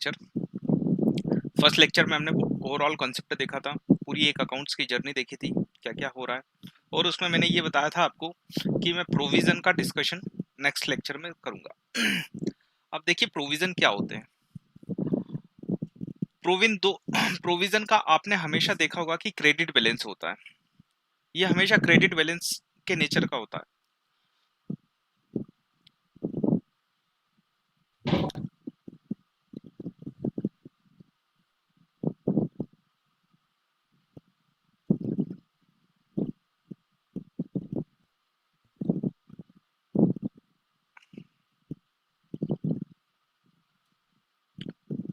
Lecture. First lecture में हमने overall concept देखा था, पूरी एक अकाउंट्स की जर्नी देखी थी, क्या क्या हो रहा है, और उसमें मैंने ये बताया था आपको कि मैं प्रोविजन का डिस्कशन नेक्स्ट लेक्चर में करूंगा। अब देखिए प्रोविजन क्या होते हैं। प्रोविजन का आपने हमेशा देखा होगा कि क्रेडिट बैलेंस होता है, ये हमेशा क्रेडिट बैलेंस के नेचर का होता है।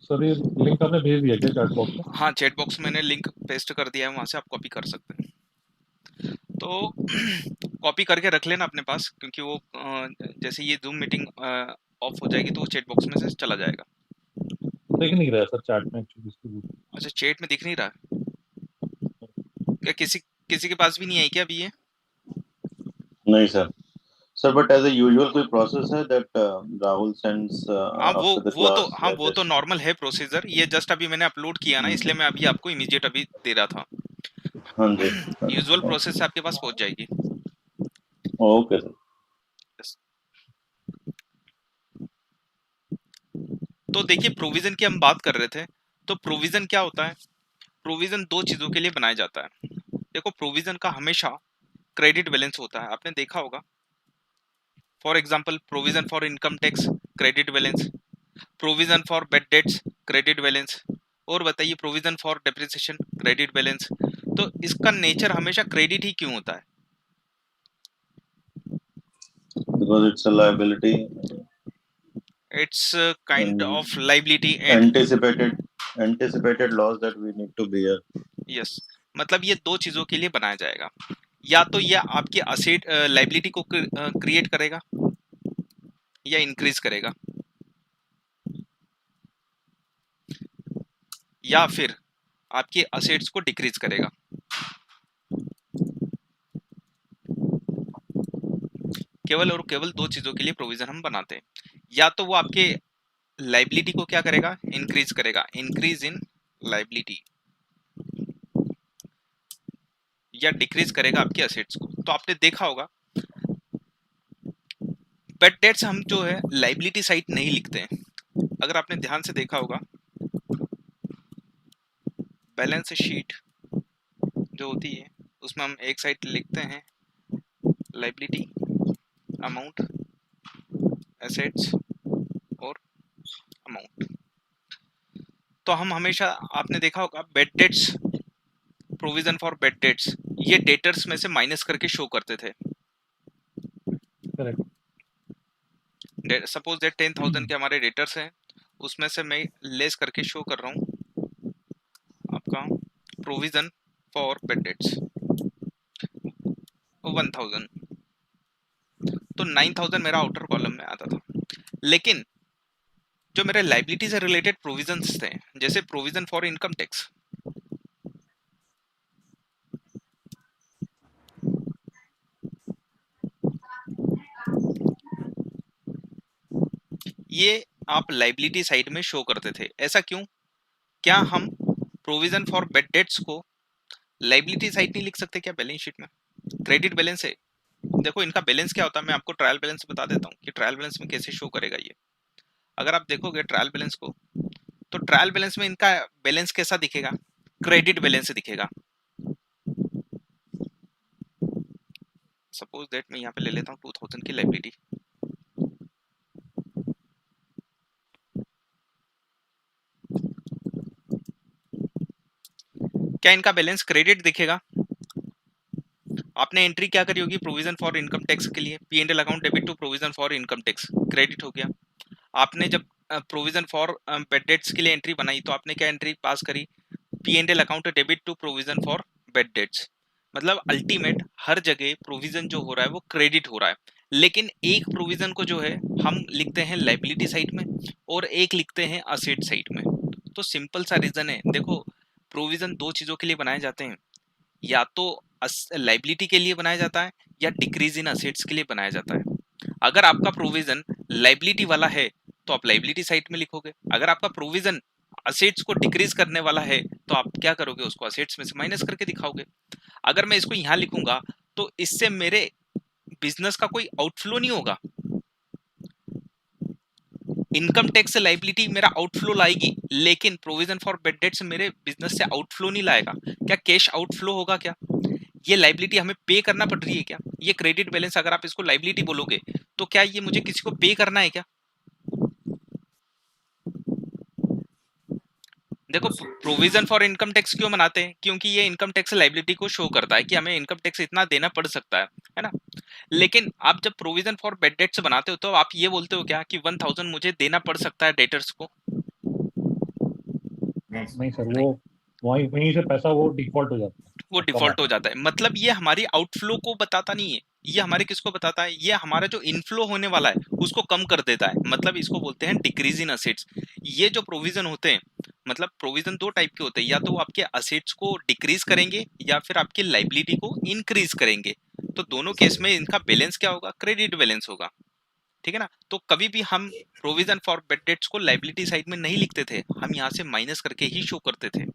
सर ये लिंक आपने भेज दिया क्या चैट बॉक्स में? हाँ, चैट बॉक्स में मैंने लिंक पेस्ट कर दिया है, वहां से आप कॉपी कर सकते हैं। तो कॉपी करके रख लेना अपने पास, क्योंकि वो जैसे ये जूम मीटिंग ऑफ हो जाएगी तो वो चैट बॉक्स में से चला जाएगा। देख नहीं रहा है सर चैट में एक्चुअली। अच्छा, चैट में दिख नहीं रहा है क्या? किसी किसी के पास भी नहीं आई क्या अभी ये? नहीं sir. Sir but as a usual कोई प्रोसेस है दैट राहुल सेंड्स हाँ, आफ्टर द वो तो क्लास हाँ, या वो तो जस्ट? नॉर्मल है प्रोसीजर। ये जस्ट अभी मैंने अपलोड किया ना, इसलिए मैं अभी आपको इमीडिएट अभी दे रहा था। हाँ जी। यूजुअल प्रोसेस से आपके पास पहुंच जाएगी। Okay sir. Yes. तो देखिए प्रोविजन की हम बात कर रहे थे, तो प्रोविजन क्या होता है? प्रोविजन दो चीजों के लिए बनाया जाता है। देखो प्रोविजन का हमेशा क्रेडिट बैलेंस होता है, आपने देखा होगा। For example provision for income tax, credit balance. Provision for bad dates, credit balance. और बताइए provision for depreciation, credit balance. तो इसका नेचर हमेशा क्रेडिट ही क्यों होता है? Because it's a liability it's kind and of liability and anticipated loss that we need to bear. Yes, मतलब ये दो चीजों के लिए बनाया जाएगा। या तो ये आपके असेट लाइबिलिटी को क्रिएट करेगा या इंक्रीज करेगा, या फिर आपके असेट्स को डिक्रीज करेगा। केवल और केवल दो चीजों के लिए प्रोविजन हम बनाते हैं। या तो वो आपके लाइबिलिटी को क्या करेगा? इंक्रीज करेगा, इंक्रीज इन लाइबिलिटी, या डिक्रीज करेगा आपके असेट्स को। तो आपने देखा होगा बेड डेट्स हम जो है लाइबिलिटी साइड नहीं लिखते हैं। अगर आपने ध्यान से देखा होगा बैलेंस शीट जो होती है उसमें हम एक साइड लिखते हैं लाइबिलिटी, अमाउंट, एसेट्स और अमाउंट। तो हम हमेशा, आपने देखा होगा bad debts, provision for bad dates, ये डेटर्स में से माइनस करके शो करते थे। करेक्ट। सपोज दैट 10,000 के हमारे डेटर्स हैं, उसमें से मैं लेस करके शो कर रहा हूँ आपका प्रोविजन फॉर बेड डेट्स 1,000, तो 9,000 मेरा आउटर कॉलम में आता था। लेकिन जो मेरे लाइबिलिटी से रिलेटेड प्रोविजंस थे, जैसे प्रोविजन फॉर इनकम टैक्स, ये आप लाइबिलिटी साइड में शो करते थे। ऐसा क्यों? क्या हम प्रोविजन फॉर बेड डेट्स को लाइबिलिटी साइड नहीं लिख सकते क्या बैलेंस शीट में? क्रेडिट बैलेंस है। देखो इनका बैलेंस क्या होता है, मैं आपको ट्रायल बैलेंस बता देता हूँ कि ट्रायल बैलेंस में कैसे शो करेगा ये। अगर आप देखोगे ट्रायल बैलेंस को, तो ट्रायल बैलेंस में इनका बैलेंस कैसा दिखेगा? क्रेडिट बैलेंस दिखेगा। सपोज दैट मैं यहाँ पे ले लेता हूँ 2,000 की लाइबिलिटी, क्या इनका बैलेंस क्रेडिट दिखेगा? आपने एंट्री क्या करी होगी प्रोविजन फॉर इनकम टैक्स के लिए? P and L account debit to provision for income tax, credit हो गया। आपने जब प्रोविजन फॉर बेड डेट्स के लिए एंट्री बनाई तो आपने क्या एंट्री पास करी? P and L account debit to provision for bad debts. मतलब अल्टीमेट हर जगह प्रोविजन जो हो रहा है वो क्रेडिट हो रहा है, लेकिन एक प्रोविजन को जो है हम लिखते हैं लाइबिलिटी साइड में और एक लिखते हैं असेट साइड में। तो सिंपल सा रीजन है। देखो प्रोविजन दो चीजों के लिए बनाए जाते हैं, या तो लाइबिलिटी के लिए बनाया जाता है या डिक्रीज इन असेट्स के लिए बनाया जाता है। अगर आपका प्रोविजन लाइबिलिटी वाला है तो आप लाइबिलिटी साइड में लिखोगे। अगर आपका प्रोविजन असेट्स को डिक्रीज करने वाला है तो आप क्या करोगे, उसको असेट्स में से माइनस करके दिखाओगे। अगर मैं इसको यहां लिखूंगा तो इससे मेरे बिजनेस का कोई आउटफ्लो नहीं होगा। इनकम टैक्स लाइबिलिटी मेरा आउटफ्लो लाएगी, लेकिन प्रोविजन फॉर बैड डेट्स मेरे बिजनेस से आउटफ्लो नहीं लाएगा। क्या कैश आउटफ्लो होगा क्या? ये लाइबिलिटी हमें पे करना पड़ रही है क्या? ये क्रेडिट बैलेंस अगर आप इसको लाइबिलिटी बोलोगे तो क्या ये मुझे किसी को पे करना है क्या? देखो, प्रोविजन फॉर इनकम टैक्स क्यों बनाते हैं? क्योंकि ये इनकम टैक्स लाइबिलिटी को शो करता है कि हमें इनकम टैक्स इतना देना पड़ सकता है ना। लेकिन आप जब प्रोविजन फॉर बैड डेट्स बनाते हो तो आप ये बोलते हो क्या कि 1000 मुझे देना पड़ सकता है डेटर्स को? नहीं सर, वो वहीं वहीं से पैसा वो डिफॉल्ट हो जाता है, वो कम डिफॉल्ट हो आता है। जाता है। मतलब ये हमारी आउटफ्लो को बताता नहीं है, ये हमारे किसको बताता है? ये हमारा जो इनफ्लो होने वाला है उसको कम कर देता है। मतलब इसको बोलते हैं डिक्रीज इन असेट्स। ये जो प्रोविजन होते हैं, मतलब प्रोविजन दो टाइप के होते हैं, या तो वो आपके असेट्स को डिक्रीज करेंगे या फिर आपकी लाइबिलिटी को इंक्रीज करेंगे। तो दोनों केस में इनका बैलेंस क्या होगा? क्रेडिट बैलेंस होगा। ठीक है ना। तो कभी भी हम प्रोविजन फॉर बैड डेट्स को लाइबिलिटी साइड में नहीं लिखते थे, हम यहाँ से माइनस करके ही शो करते थे।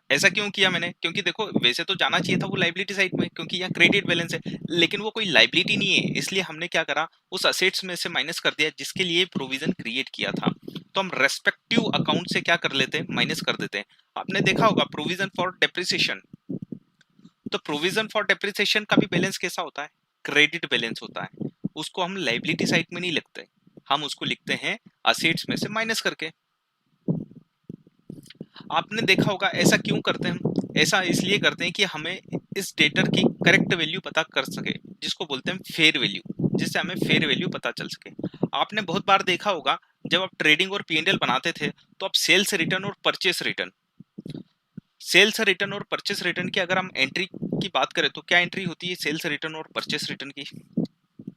ऐसा क्यों किया मैंने? क्योंकि देखो, वैसे तो जाना चाहिए था वो लाइबिलिटी साइड में, क्योंकि यहाँ क्रेडिट बैलेंस है, लेकिन वो कोई लाइबिलिटी नहीं है, इसलिए हमने क्या करा, उस असेट्स में से माइनस कर दिया जिसके लिए प्रोविजन क्रिएट किया था। तो हम रेस्पेक्टिव अकाउंट से क्या कर लेते हैं? माइनस कर देते हैं। आपने देखा होगा प्रोविजन फॉर डेप्रिसिएशन, तो प्रोविजन फॉर डेप्रिसिएशन का भी बैलेंस कैसा होता है? क्रेडिट बैलेंस होता है। उसको हम लाइबिलिटी साइड में नहीं लिखते, हम उसको लिखते हैं असेट्स में से माइनस करके। आपने देखा होगा ऐसा क्यों करते हैं हम? ऐसा इसलिए करते हैं कि हमें इस डेटर की करेक्ट वैल्यू पता कर सके, जिसको बोलते हैं फेयर वैल्यू, जिससे हमें फेयर वैल्यू पता चल सके। आपने बहुत बार देखा होगा जब आप ट्रेडिंग और पीएनएल बनाते थे तो आप सेल्स रिटर्न और परचेस रिटर्न, सेल्स रिटर्न और परचेस रिटर्न की अगर हम एंट्री की बात करें तो क्या एंट्री होती है सेल्स रिटर्न और परचेस रिटर्न की?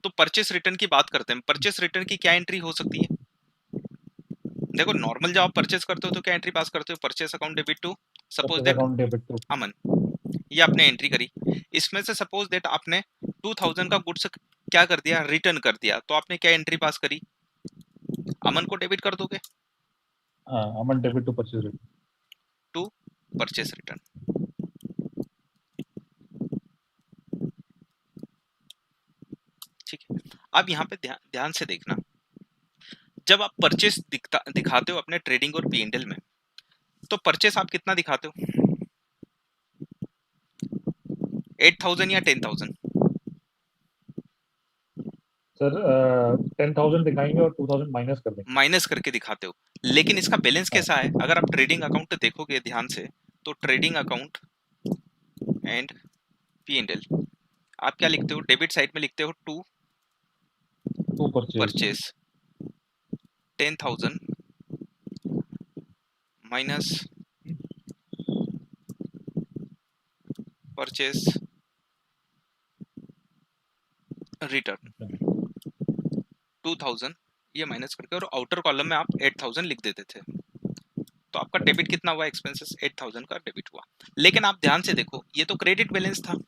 तो परचेस रिटर्न की बात करते हैं। परचेस रिटर्न की क्या एंट्री हो सकती है? देखो, नॉर्मल जब आप परचेस करते हो तो क्या एंट्री पास करते हो? Purchase account debit to suppose purchase that account debit to Aman, ये आपने एंट्री करी। इसमें से सपोज दैट आपने 2000 का गुड्स क्या कर दिया? रिटर्न कर दिया। तो आपने क्या एंट्री पास करी? अमन को डेबिट कर दोगे Aman debit to purchase return. To purchase return. ठीक है। अब यहाँ पे ध्यान से देखना, जब आप परचेस दिखाते हो अपने ट्रेडिंग और पीएनएल में, तो परचेस आप कितना दिखाते हो? 8000 या 10000? सर 10,000 दिखाएंगे और 2,000 माइनस कर देंगे। माइनस करके दिखाते हो। लेकिन इसका बैलेंस कैसा है? अगर आप ट्रेडिंग अकाउंट देखोगे ध्यान से, तो ट्रेडिंग अकाउंट एंड पीएनएल आप क्या लिखते हो? डेबिट साइड में लिखते हो to purchase purchase 10,000 minus purchase return 2000, ये माइनस करके, और आउटर कॉलम में आप 8000 लिख देते थे। तो आपका डेबिट कितना हुआ? एक्सपेंसेस 8000 का डेबिट हुआ। लेकिन आप ध्यान से देखो, ये तो क्रेडिट बैलेंस था।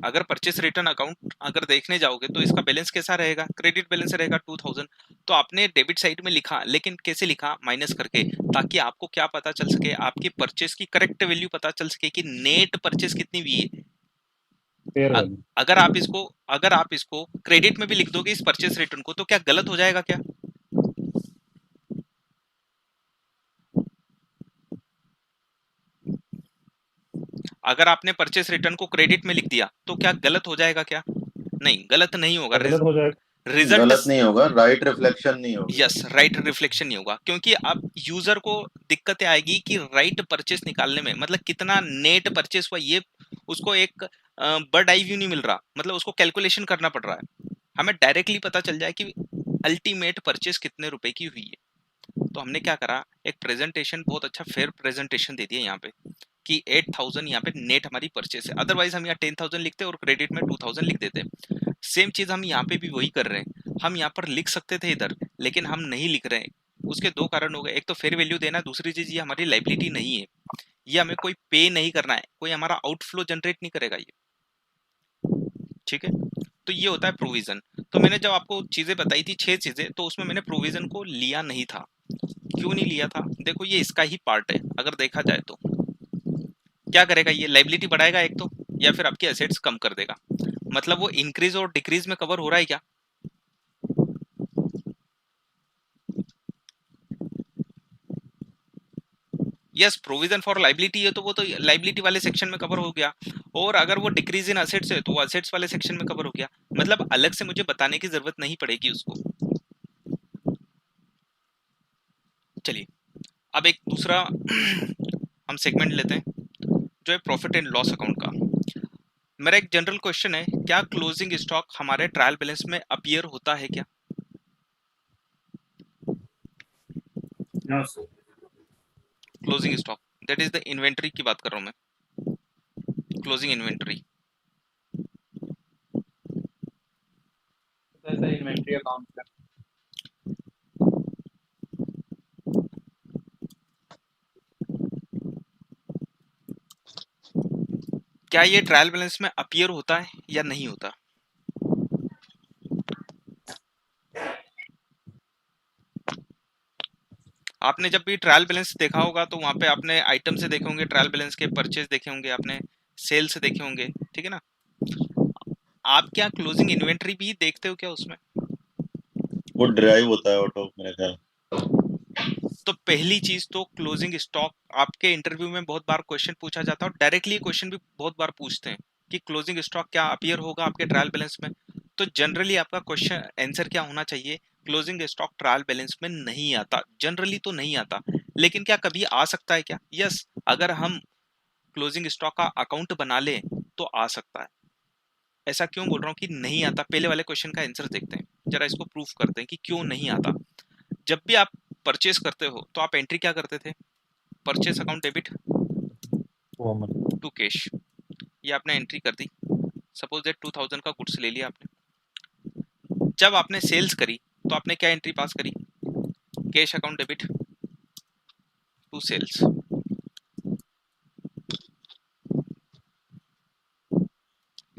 अगर परचेस रिटर्न अकाउंट अगर देखने जाओगे तो इसका बैलेंस कैसा रहेगा? क्रेडिट बैलेंस रहेगा 2000। तो आपने डेबिट साइड में लिखा, लेकिन कैसे लिखा? माइनस करके, ताकि आपको क्या पता चल सके? आपकी परचेस की करेक्ट वैल्यू पता चल सके कि नेट परचेस कितनी हुई है। Fair value. अगर आप इसको क्रेडिट में भी लिख दोगे इस परचेस रिटर्न को, तो क्या गलत हो जाएगा क्या? अगर आपने परचेस रिटर्न को क्रेडिट में लिख दिया तो क्या गलत हो जाएगा क्या? नहीं, गलत नहीं होगा। गलत हो जाएगा। रिजल्ट गलत नहीं होगा, राइट रिफ्लेक्शन नहीं होगी। यस, राइट रिफ्लेक्शन नहीं होगा, क्योंकि अब यूजर को दिक्कतें आएगी कि राइट परचेस निकालने में, मतलब कितना नेट परचेस हुआ, ये उसको एक बर्ड आई व्यू नहीं मिल रहा, मतलब उसको कैलकुलेशन करना पड़ रहा है। हमें डायरेक्टली पता चल जाए कि अल्टीमेट परचेस कितने रुपए की हुई है। तो हमने क्या करा, एक प्रेजेंटेशन, बहुत अच्छा फेयर प्रेजेंटेशन दे दिया यहाँ पे कि 8000 यहाँ पे नेट हमारी परचेस है। अदरवाइज हम यहाँ 10,000 लिखते और क्रेडिट में 2000 लिख देते। सेम चीज हम यहाँ पे भी वही कर रहे हैं। हम यहाँ पर लिख सकते थे इधर, लेकिन हम नहीं लिख रहे हैं। उसके दो कारण हो गए, एक तो फेयर वैल्यू देना, दूसरी चीज ये हमारी लाइबिलिटी नहीं है, ये हमें कोई पे नहीं करना है, कोई हमारा आउटफ्लो जनरेट नहीं करेगा ये। ठीक है, तो ये होता है प्रोविजन। तो मैंने जब आपको चीजें बताई थी 6 चीजें, तो उसमें मैंने प्रोविजन को लिया नहीं था। क्यों नहीं लिया था? देखो ये इसका ही पार्ट है। अगर देखा जाए तो क्या करेगा ये, लाइबिलिटी बढ़ाएगा एक तो, या फिर आपकी एसेट्स कम कर देगा। मतलब वो इंक्रीज और डिक्रीज में कवर हो रहा है क्या? यस, प्रोविजन फॉर लाइबिलिटी है तो वो तो लाइबिलिटी वाले सेक्शन में कवर हो गया, और अगर वो डिक्रीज इन असेट्स है तो वो असेट्स वाले सेक्शन में कवर हो गया। मतलब अलग से मुझे बताने की जरूरत नहीं पड़ेगी उसको। चलिए अब एक दूसरा हम सेगमेंट लेते हैं जो है प्रॉफिट एंड लॉस अकाउंट का। मेरा एक जनरल क्वेश्चन है, क्या क्लोजिंग स्टॉक हमारे ट्रायल बैलेंस में अपीयर होता है क्या? Closing stock that is the inventory की बात कर रहा हूं मैं, क्लोजिंग इन्वेंटरी। इन्वेंट्री अकाउंट क्या ये ट्रायल बैलेंस में अपीयर होता है या नहीं होता? आपने जब भी ट्रायल बैलेंस देखा होगा तो वहां पे आपने आइटम से देखे होंगे, ट्रायल बैलेंस के परचेज देखे होंगे, आपने सेल से देखे होंगे, ठीक है ना? आप क्या क्लोजिंग इन्वेंटरी भी देखते हो क्या उसमें? वो ड्राइव होता है आउट ऑफ मेरे ख्याल। तो पहली चीज तो क्लोजिंग स्टॉक आपके इंटरव्यू में बहुत बार क्वेश्चन पूछा जाता है, और डायरेक्टली क्वेश्चन भी बहुत बार पूछते हैं कि क्लोजिंग स्टॉक क्या अपीयर होगा आपके ट्रायल बैलेंस में। तो जनरली आपका क्वेश्चन आंसर क्या होना चाहिए, क्लोजिंग स्टॉक ट्रायल बैलेंस में नहीं आता। जनरली तो नहीं आता, लेकिन क्या कभी आ सकता है क्या? यस, अगर हम क्लोजिंग स्टॉक का अकाउंट बना ले तो आ सकता है। ऐसा क्यों बोल रहा हूँ कि नहीं आता? पहले वाले क्वेश्चन का आंसर देखते हैं, जरा इसको प्रूफ करते हैं कि क्यों नहीं आता। जब भी आप परचेस करते हो तो आप एंट्री क्या करते थे? Purchase account debit to cash, ये आपने एंट्री कर दी। सपोज दैट 2000 का गुड्स ले लिया आपने। जब आपने सेल्स करी तो आपने क्या एंट्री पास करी? Cash account debit to sales,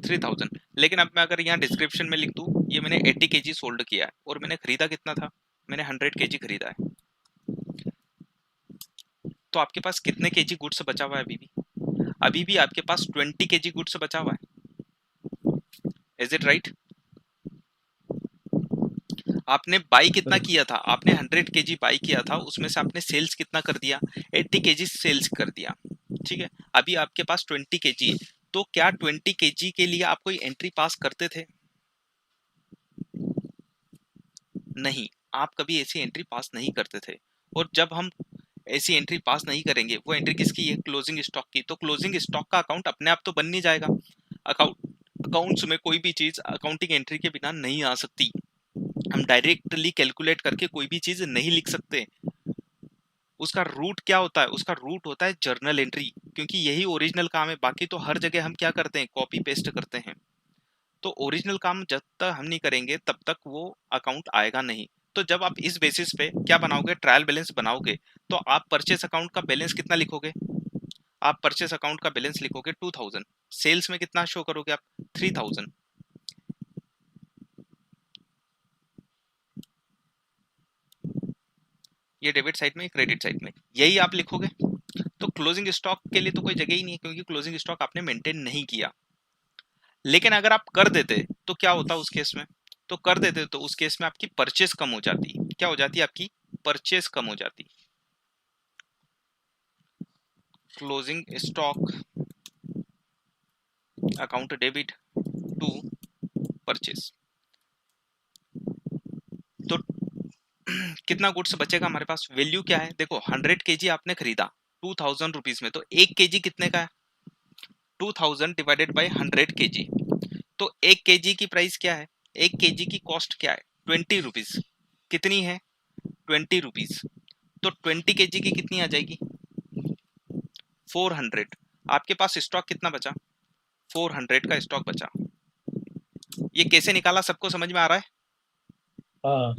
3000। लेकिन अब मैं अगर यहाँ डिस्क्रिप्शन में लिख दूं ये मैंने 80 केजी सोल्ड किया है, और मैंने खरीदा कितना था? मैंने 100 केजी खरीदा है। तो आपके पास कितने केजी गुड्स बचा हुआ है अभी भी? अभी भी आपके पास 20 केजी गुड्स बचा हुआ है। Is it right? आपने बाई कितना किया था? आपने 100 केजी बाई किया था, उसमें से आपने सेल्स कितना कर दिया? 80 केजी सेल्स कर दिया, ठीक है। अभी आपके पास 20 केजी है, तो क्या 20 केजी के लिए आप कोई एंट्री पास करते थे? नहीं, आप कभी ऐसी एंट्री पास नहीं करते थे। और जब हम ऐसी एंट्री पास नहीं करेंगे, वो एंट्री किसकी है? क्लोजिंग स्टॉक की। तो क्लोजिंग स्टॉक का अकाउंट अपने आप तो बन नहीं जाएगा। अकाउंट्स में कोई भी चीज अकाउंटिंग एंट्री के बिना नहीं आ सकती। हम डायरेक्टली कैलकुलेट करके कोई भी चीज नहीं लिख सकते। उसका रूट क्या होता है? उसका रूट होता है जर्नल एंट्री, क्योंकि यही ओरिजिनल काम है। बाकी तो हर जगह हम क्या करते हैं? कॉपी पेस्ट करते हैं। तो ओरिजिनल काम जब तक हम नहीं करेंगे तब तक वो अकाउंट आएगा नहीं। तो जब आप इस बेसिस पे क्या बनाओगे? ट्रायल बैलेंस बनाओगे, तो आप परचेस अकाउंट का बैलेंस कितना लिखोगे? आप परचेस अकाउंट का बैलेंस लिखोगे 2000। सेल्स में कितना शो करोगे आप? 3000। ये डेबिट साइड में, क्रेडिट साइड में, यही आप लिखोगे। तो क्लोजिंग स्टॉक के लिए तो कोई जगह ही नहीं है, क्योंकि क्लोजिंग स्टॉक आपने मेंटेन नहीं किया। लेकिन अगर आप कर देते तो क्या होता उस केस में? तो कर देते तो उस केस में आपकी परचेस कम हो जाती। क्या हो जाती? आपकी परचेस कम हो जाती। Closing stock account debit to purchase. तो कितना गुड्स बचेगा हमारे पास? वैल्यू क्या है? देखो 100 केजी आपने खरीदा 2000 रुपीज में, तो 1 केजी कितने का है? 2000 डिवाइडेड बाय 100 केजी। तो 1 केजी की प्राइस क्या है? 1 केजी की कॉस्ट क्या है? 20 रुपीज। कितनी है? 20 रुपीज। तो 20 केजी की कितनी आ जाएगी? 400। आपके पास स्टॉक कितना बचा? 400 का स्टॉक बचा। ये कैसे निकाला? सबको समझ में आ रहा है? हाँ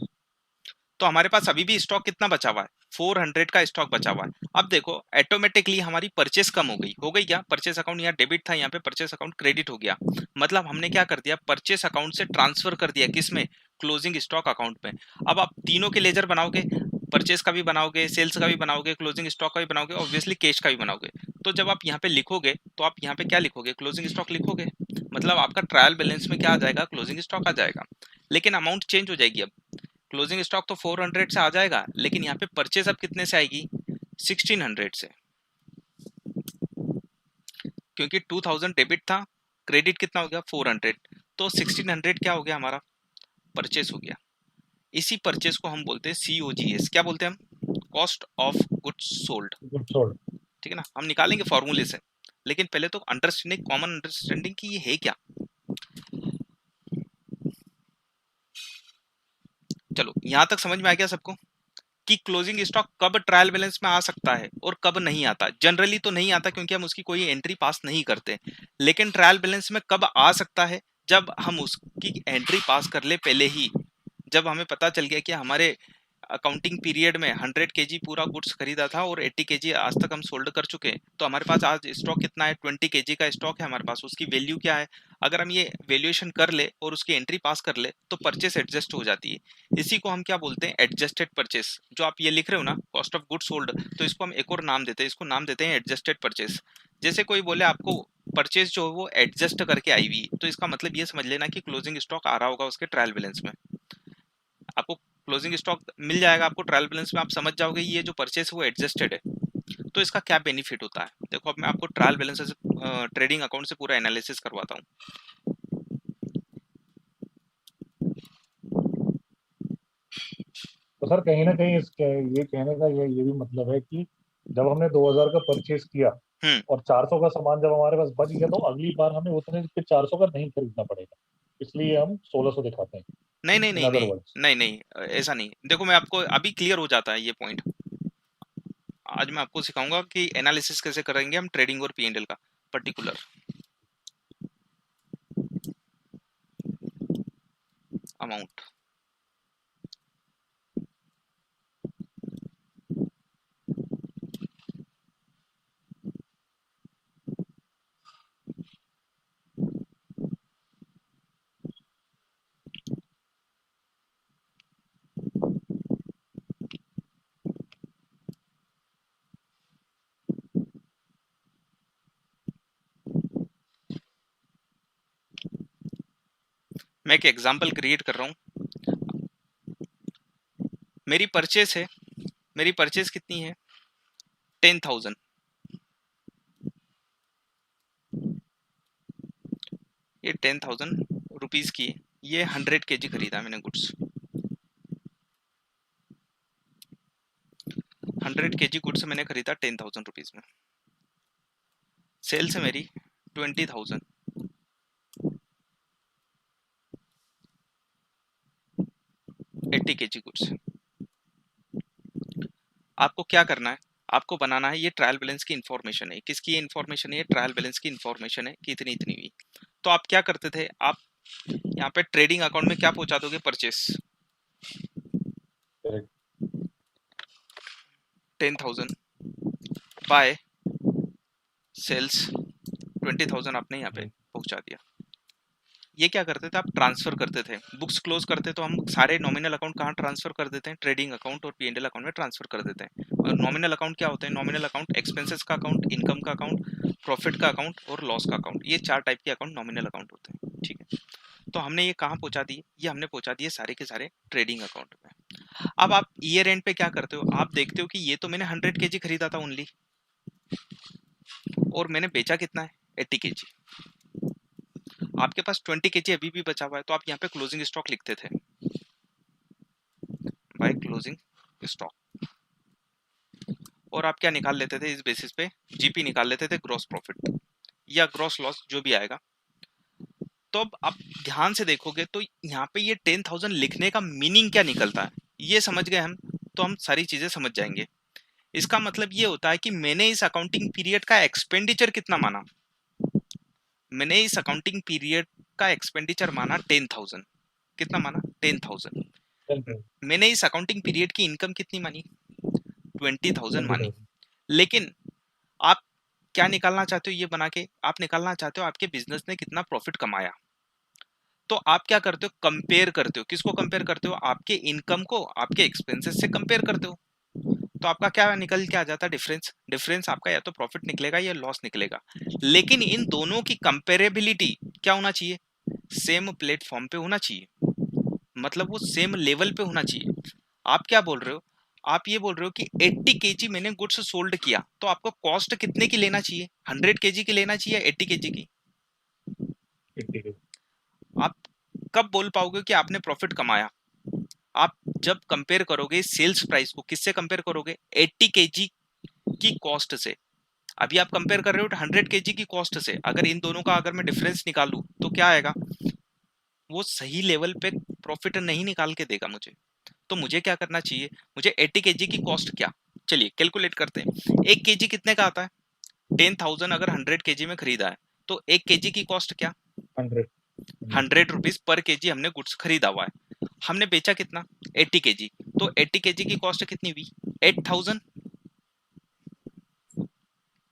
तो हमारे पास अभी भी स्टॉक कितना बचा हुआ है, 400 का स्टॉक बचा हुआ है। अब देखो ऑटोमेटिकली हमारी परचेस कम हो गई क्या, परचेस अकाउंट यहाँ डेबिट था, यहाँ पे परचेस अकाउंट क्रेडिट हो गया। मतलब हमने क्या कर दिया, परचेस अकाउंट से ट्रांसफर कर दिया किसमें, क्लोजिंग स्टॉक अकाउंट में। अब आप तीनों के लेजर बनाओगे, परचेस का भी बनाओगे, सेल्स का भी बनाओगे, क्लोजिंग स्टॉक का भी बनाओगे, ऑब्वियसली कैश का भी बनाओगे। तो जब आप यहाँ पे लिखोगे तो आप यहाँ पे क्या लिखोगे, क्लोजिंग स्टॉक लिखोगे। मतलब आपका ट्रायल बैलेंस में क्या आ जाएगा, क्लोजिंग स्टॉक आ जाएगा। लेकिन अमाउंट चेंज हो जाएगी। अब क्लोजिंग स्टॉक तो 400 से आ जाएगा, लेकिन यहाँ पे परचेस अब कितने से आएगी, 1600 से, क्योंकि 2000 डेबिट था, क्रेडिट कितना हो गया 400, तो 1600 क्या हो गया हमारा, परचेस हो गया। इसी परचेस को हम बोलते हैं COGS, क्या बोलते हैं हम, cost of goods sold. Good sold. ठीक है ना, हम निकालेंगे फॉर्मूले से, लेकिन पहले तो अंडरस्टैंडिंग, कॉमन अंडरस्टैंडिंग की ये है क्या। चलो यहां तक समझ में आ गया सबको कि क्लोजिंग स्टॉक कब ट्रायल बैलेंस में आ सकता है और कब नहीं आता। जनरली तो नहीं आता क्योंकि हम उसकी कोई एंट्री पास नहीं करते, लेकिन ट्रायल बैलेंस में कब आ सकता है, जब हम उसकी एंट्री पास कर ले पहले ही। जब हमें पता चल गया कि हमारे अकाउंटिंग पीरियड में 100 केजी पूरा गुड्स खरीदा था और 80 केजी आज तक हम सोल्ड कर चुके हैं, तो हमारे पास आज स्टॉक कितना है, 20 केजी का स्टॉक है हमारे पास, उसकी वैल्यू क्या है। अगर हम ये वैल्यूएशन कर ले और उसकी एंट्री पास कर ले तो परचेस एडजस्ट हो जाती है। इसी को हम क्या बोलते हैं, एडजस्टेड परचेस। जो आप ये लिख रहे हो ना, कॉस्ट ऑफ गुड्स सोल्ड, तो इसको हम एक और नाम देते हैं, इसको नाम देते हैं एडजस्टेड परचेस। जैसे कोई बोले आपको परचेस जो है वो एडजस्ट करके आई हुई, तो इसका मतलब ये समझ लेना कि क्लोजिंग स्टॉक आ रहा होगा उसके ट्रायल बैलेंस में। आपको क्लोजिंग स्टॉक मिल जाएगा आपको ट्रायल बैलेंस में, आप समझ जाओगे ये जो परचेस वो एडजस्टेड है। तो इसका क्या बेनिफिट होता है, देखो अब मैं आपको ट्रायल बैलेंस से ट्रेडिंग अकाउंट से पूरा एनालिसिस करवाता हूँ। तो सर कहीं ना कहीं इसके ये कहने का ये भी मतलब है कि जब हमने 2000 का परचेज किया हम्म और 400 का सामान जब हमारे पास बच गया, तो अगली बार हमें उतने फिर 400 का नहीं खरीदना पड़ेगा, इसलिए हम 1600 दिखाते हैं। नहीं नहीं इन नहीं अदर नहीं वर्ड्स। नहीं नहीं ऐसा नहीं। देखो मैं आपको अभी क्लियर हो जाता है ये पॉइंट। आज मैं आपको सिखाऊंगा कि एनालिसिस कैसे करेंगे हम ट्रेडिंग और P&L का पर्टिकुलर अमाउंट। मैं एक एग्जांपल क्रिएट कर रहा हूँ। मेरी परचेस है, मेरी परचेस कितनी है, 10,000। ये 10,000 रुपीज की है। ये 100 केजी खरीदा मैंने गुड्स, 100 केजी गुड्स मैंने खरीदा 10,000 रुपीज में। सेल्स है मेरी 20,000, 80 केजी गुड्स। आपको क्या करना है, आपको बनाना है, ये ट्रायल बैलेंस की इंफॉर्मेशन है। किसकी ये इंफॉर्मेशन है, ट्रायल बैलेंस की इंफॉर्मेशन है कि इतनी इतनी हुई। तो आप क्या करते थे, आप यहाँ पे ट्रेडिंग अकाउंट में क्या पहुंचा दोगे, परचेस 10,000 बाय सेल्स 20,000 आपने यहाँ पे पहुंचा दिया। ये क्या करते थे, आप ट्रांसफर करते थे। बुक्स क्लोज करते तो हम सारे नॉमिनल अकाउंट कहाँ ट्रांसफर कर देते हैं, ट्रेडिंग अकाउंट और P&L अकाउंट में ट्रांसफर कर देते हैं। और नॉमिनल अकाउंट क्या होते हैं, नॉमिनल अकाउंट एक्सपेंसेस का अकाउंट, इनकम का अकाउंट, प्रॉफिट का अकाउंट और लॉस का अकाउंट। ये 4 टाइप के अकाउंट नॉमिनल अकाउंट होते हैं। ठीक है, तो हमने ये कहाँ पहुंचा दिए, ये हमने पहुंचा दिए सारे के सारे ट्रेडिंग अकाउंट में। अब आप ईयर एंड पे क्या करते हो, आप देखते हो कि ये तो मैंने 100 केजी खरीदा था ओनली, और मैंने बेचा कितना है, 80 केजी। आपके पास 20 केजी अभी भी बचा हुआ है, तो आप यहाँ पे क्लोजिंग स्टॉक लिखते थे, बाय क्लोजिंग स्टॉक। और आप क्या निकाल लेते थे इस बेसिस पे, जीपी निकाल लेते थे, ग्रॉस प्रॉफिट या ग्रॉस लॉस जो भी आएगा। तो अब आप ध्यान से देखोगे तो यहाँ पे ये 10,000 लिखने का मीनिंग क्या निकलता है, ये समझ गए हम, तो हम सारी चीजें समझ जाएंगे। इसका मतलब ये होता है कि मैंने इस अकाउंटिंग पीरियड का एक्सपेंडिचर कितना माना, मैंने इस अकाउंटिंग पीरियड का एक्सपेंडिचर माना 10,000। कितना माना, 10,000। बिल्कुल मैंने इस अकाउंटिंग पीरियड की इनकम कितनी मानी, 20,000 मानी। 20,000 लेकिन आप क्या निकालना चाहते हो ये बना के, आप निकालना चाहते हो आपके बिजनेस ने कितना प्रॉफिट कमाया। तो आप क्या करते हो, कंपेयर करते हो। किसको कंपेयर करते हो, आपके इनकम को आपके एक्सपेंसेस से कंपेयर करते हो। तो आपका क्या निकल के आ जाता है, डिफरेंस। डिफरेंस आपका या तो प्रॉफिट निकलेगा या लॉस निकलेगा। लेकिन इन दोनों की कंपेरेबिलिटी क्या होना चाहिए, सेम प्लेटफॉर्म पे होना चाहिए, मतलब वो सेम लेवल पे होना चाहिए। आप क्या बोल रहे हो, आप ये बोल रहे हो कि 80 केजी मैंने गुड्स सोल्ड किया, तो आपको कॉस्ट कितने की लेना चाहिए, 100 केजी की लेना चाहिए, 80 केजी की। 80 के। आप कब बोल पाओगे कि आपने प्रॉफिट कमाया, आप जब कंपेयर करोगे सेल्स प्राइस को। किससे कंपेयर करोगे, 80 केजी की कॉस्ट से। अभी आप कंपेयर कर रहे हो 100 केजी की कॉस्ट से। अगर इन दोनों का अगर मैं डिफरेंस निकालूं तो क्या आएगा, वो सही लेवल पे प्रॉफिट नहीं निकाल के देगा मुझे। तो मुझे क्या करना चाहिए, मुझे 80 केजी की कॉस्ट क्या, चलिए कैलकुलेट करते हैं। 1 केजी कितने का आता है, 10,000 अगर 100 केजी में खरीदा है तो 1 केजी की कॉस्ट क्या, 100 100 रुपीज पर केजी हमने गुड्स खरीदा हुआ है। हमने बेचा कितना, 80 केजी। तो 80 केजी की कॉस्ट कितनी हुई, 8,000।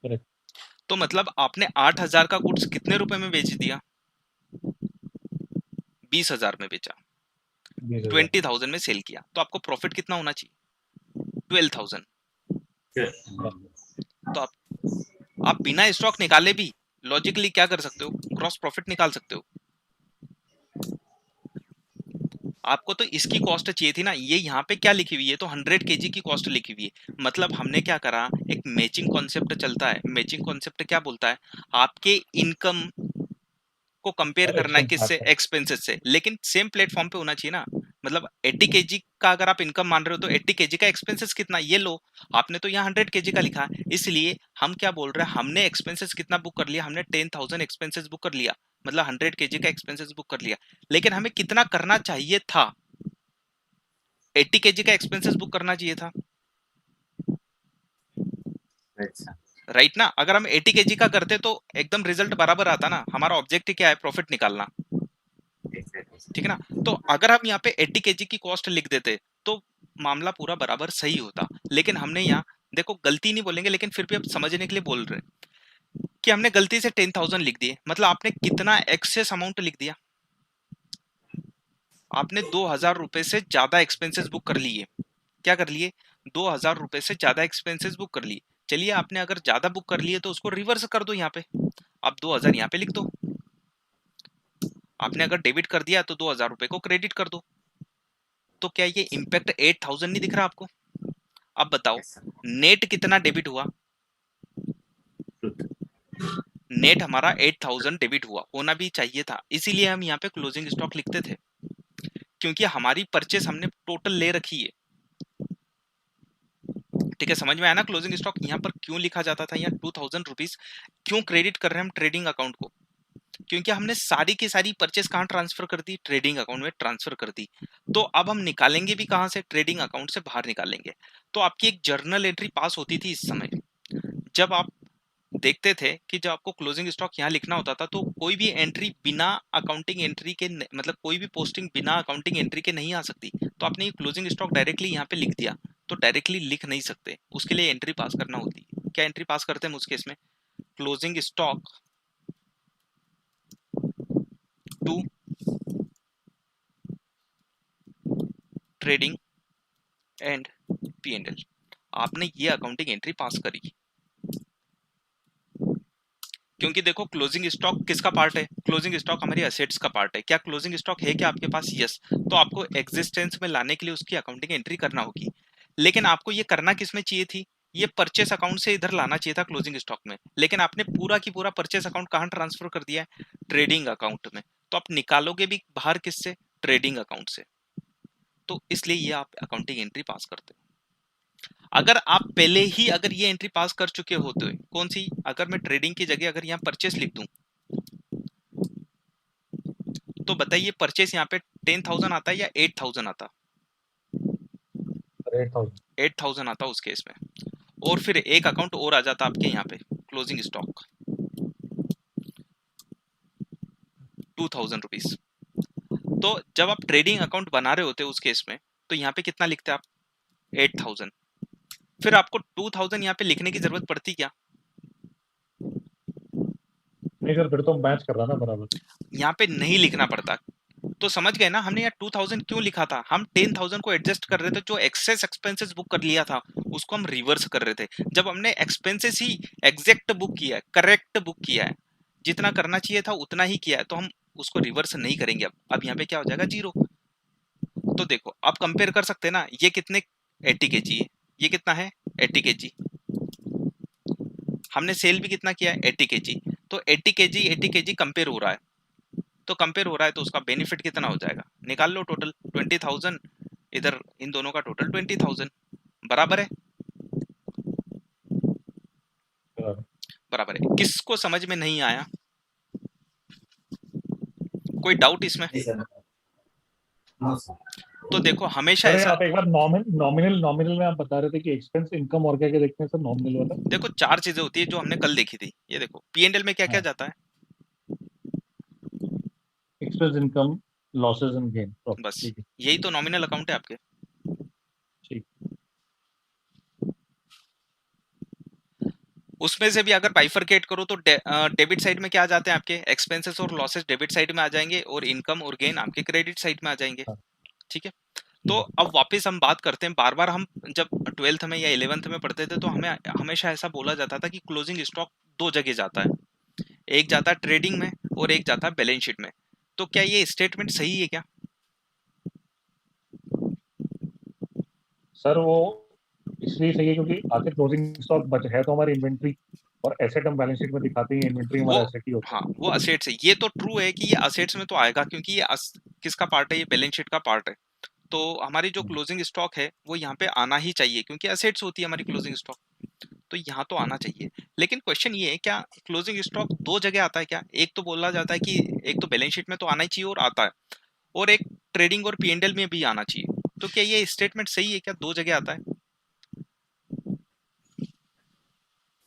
करेक्ट। तो मतलब आपने 8,000 का गुड्स कितने रुपए में बेच दिया, 20,000 में बेचा, 20,000 20,000 में सेल किया। तो आपको प्रॉफिट कितना होना चाहिए, 12,000। तो आप बिना स्टॉक निकाले भी लॉजिकली क्या कर सकते हो, ग्रॉस प्रॉफिट निकाल सकते हो। आपको तो इसकी कॉस्ट चाहिए थी ना, ये यहाँ पे क्या लिखी हुई है, तो 100 केजी की कॉस्ट लिखी हुई है। मतलब हमने क्या करा, एक मैचिंग कॉन्सेप्ट चलता है। मैचिंग कॉन्सेप्ट क्या बोलता है, आपके इनकम को कंपेयर और करना है एक्सपेंस किससे, आता है। एक्सपेंसेस से। लेकिन सेम प्लेटफॉर्म पे होना चाहिए ना। मतलब 80 केजी का अगर आप इनकम मान रहे हो तो 80 केजी का एक्सपेंसेस कितना, ये लो। आपने तो यहाँ 100 केजी का लिखा है, इसलिए हम क्या बोल रहे हैं, हमने एक्सपेंसेस कितना बुक कर लिया, हमने 10,000 एक्सपेंसेस बुक कर लिया, मतलब 100 केजी का एक्सपेंसेस बुक कर लिया। लेकिन हमें कितना करना चाहिए था, 80 केजी का एक्सपेंसेस बुक करना चाहिए था, राइट ना। अगर हम 80 केजी का करते तो एकदम रिजल्ट बराबर आता ना। हमारा ऑब्जेक्टिव क्या है, प्रॉफिट निकालना, ठीक है ना। तो अगर हम यहाँ पे 80 केजी की कॉस्ट लिख देते तो मामला पूरा बराबर सही होता। लेकिन हमने यहाँ, देखो गलती नहीं बोलेंगे लेकिन फिर भी अब समझने के लिए बोल रहे हैं कि हमने गलती से 10,000 लिख दिए। मतलब आपने कितना एक्सेस अमाउंट लिख दिया, आपने 2,000 रुपए से ज्यादा एक्सपेंसेस बुक कर लिए। क्या कर लिए, 2,000 रुपए से ज्यादा एक्सपेंसेस बुक कर लिए। चलिए आपने अगर ज्यादा बुक कर लिए तो उसको रिवर्स कर दो यहाँ पे, आप 2,000 यहाँ पे लिख दो। आपने अगर डेबिट कर दिया तो 2,000 रुपए को क्रेडिट कर दो। तो क्या ये इम्पैक्ट 8,000 नहीं दिख रहा आपको। अब बताओ नेट कितना डेबिट हुआ, नेट हमारा 8,000 डेबिट हुआ, होना भी चाहिए था। इसीलिए हम यहाँ पे क्लोजिंग स्टॉक लिखते थे, क्योंकि हमारी परचेस हमने टोटल ले रखी है। ठीक है, समझ में आया ना क्लोजिंग स्टॉक यहाँ पर क्यों लिखा जाता था। यहाँ 2,000 रुपीज क्यों क्रेडिट कर रहे हैं हम ट्रेडिंग अकाउंट को, क्योंकि हमने सारी की सारी परचेस कहाँ ट्रांसफर कर दी, ट्रेडिंग अकाउंट में ट्रांसफर कर दी। तो अब हम निकालेंगे भी कहां से, ट्रेडिंग अकाउंट से बाहर निकालेंगे। तो आपकी एक जर्नल एंट्री पास होती थी इस समय, जब आप देखते थे कि जब आपको क्लोजिंग स्टॉक यहाँ लिखना होता था तो कोई भी एंट्री बिना अकाउंटिंग एंट्री के मतलब कोई भी पोस्टिंग बिना अकाउंटिंग एंट्री के नहीं आ सकती। तो आपने ये क्लोजिंग स्टॉक डायरेक्टली यहाँ पे लिख दिया, तो डायरेक्टली लिख नहीं सकते, उसके लिए एंट्री पास करना होती है। क्या एंट्री पास करते हैं उस केस में, closing stock to trading and P&L। आपने ये अकाउंटिंग एंट्री पास करी, क्योंकि देखो क्लोजिंग स्टॉक किसका पार्ट है, क्लोजिंग स्टॉक हमारी असेट्स का पार्ट है। क्या क्लोजिंग स्टॉक है क्या आपके पास, यस। तो आपको एग्जिस्टेंस में लाने के लिए उसकी अकाउंटिंग एंट्री करना होगी। लेकिन आपको ये करना किस में चाहिए थी, ये परचेस अकाउंट से इधर लाना चाहिए था क्लोजिंग स्टॉक में। लेकिन आपने पूरा की पूरा परचेस अकाउंट कहाँ ट्रांसफर कर दिया है, ट्रेडिंग अकाउंट में। तो आप निकालोगे भी बाहर किससे, ट्रेडिंग अकाउंट से। तो इसलिए ये आप अकाउंटिंग एंट्री पास करते हो। अगर आप पहले ही अगर ये एंट्री पास कर चुके होते, कौन सी, अगर मैं ट्रेडिंग की जगह अगर यहाँ परचेस लिख दूं तो बताइए परचेस यहाँ पे 10,000 आता है या 8,000 आता, 8,000 8,000 आता उस केस में। और फिर एक अकाउंट और आ जाता आपके यहाँ पे, क्लोजिंग स्टॉक 2,000 रुपीज। तो जब आप ट्रेडिंग अकाउंट बना रहे होते उस केस में, तो यहाँ पे कितना लिखते आप? 8000। फिर आपको 2000 यहाँ पे लिखने की जरूरत पड़ती क्या? नहीं सर, फिर तो मैच कर रहा ना बराबर। यहाँ पे नहीं लिखना पड़ता। तो समझ गए ना हमने यहाँ 2000 क्यों लिखा था? हम 10,000 को एडजस्ट कर रहे थे, जो एक्सेस एक्सपेंसेस बुक कर लिया था उसको हम रिवर्स कर रहे थे। जब हमने एक्सपेंसेस ही एग्जैक्ट बुक किया है, करेक्ट बुक किया है, जितना करना चाहिए था उतना ही किया है, तो हम उसको रिवर्स नहीं करेंगे। अब यहाँ पे क्या हो जाएगा? 0। तो देखो आप कंपेयर कर सकते हैं ना, ये कितने 80 kg है, ये कितना है 80 kg, हमने सेल भी कितना किया है 80 kg, तो 80 kg कंपेयर हो रहा है। तो कंपेयर हो रहा है तो उसका बेनिफिट कितना हो जाएगा? निकाल लो टोटल 20,000, इधर इन दोनों का टोटल 20,000, बराबर है? बराबर। बराबर है। किसको समझ में नहीं आया? कोई डाउट इसमें? तो देखो हमेशा सर ऐसा, आप एक बार नॉमिनल में आप बता रहे थे कि एक्सपेंस इनकम और क्या क्या देखते हैं सर नॉमिनल वाला? देखो 4 चीजें होती है जो हमने कल देखी थी। ये देखो P&L में क्या क्या हाँ, जाता है, expense income, losses and gain, बस ठीक है। यही तो नॉमिनल अकाउंट है आपके। ठीक। उसमें से भी अगर बाइफरकेट करो तो डेबिट साइड में क्या आ जाते हैं आपके? एक्सपेंसेस और लॉसेस डेबिट साइड में आ जाएंगे, और इनकम और गेन आपके क्रेडिट साइड में आ जाएंगे। हाँ, ठीक है। तो अब वापस हम बात करते हैं, बार बार हम जब 12th में या 11th में पढ़ते थे तो हमें हमेशा ऐसा बोला जाता था कि क्लोजिंग स्टॉक 2 जगह जाता है, एक जाता है ट्रेडिंग में और एक जाता है बैलेंस शीट में। तो क्या ये स्टेटमेंट सही है क्या? सर वो इसलिए सही है क्योंकि आखिर क्लोजिंग स्टॉक बच है तो हमारी इन्वेंट्री, और एसेट हम बैलेंस शीट में दिखाते हैं, इन्वेंट्री वो हमारा एसेट ही होता हाँ, वो असेट्स है। ये तो ट्रू है कि ये असेट्स में तो आएगा, क्योंकि ये किसका पार्ट है? ये बैलेंस शीट का पार्ट है। तो हमारी जो है। क्लोजिंग स्टॉक है वो यहाँ पे आना ही चाहिए, क्योंकि असेट्स होती है हमारी क्लोजिंग स्टॉक, तो यहाँ तो आना चाहिए। लेकिन क्वेश्चन ये है, क्या क्लोजिंग स्टॉक 2 जगह आता है क्या? एक तो बोला जाता है कि एक तो बैलेंस शीट में तो आना ही चाहिए और आता है, और एक ट्रेडिंग और P&L में भी आना चाहिए। तो क्या ये स्टेटमेंट सही है क्या 2 जगह आता है?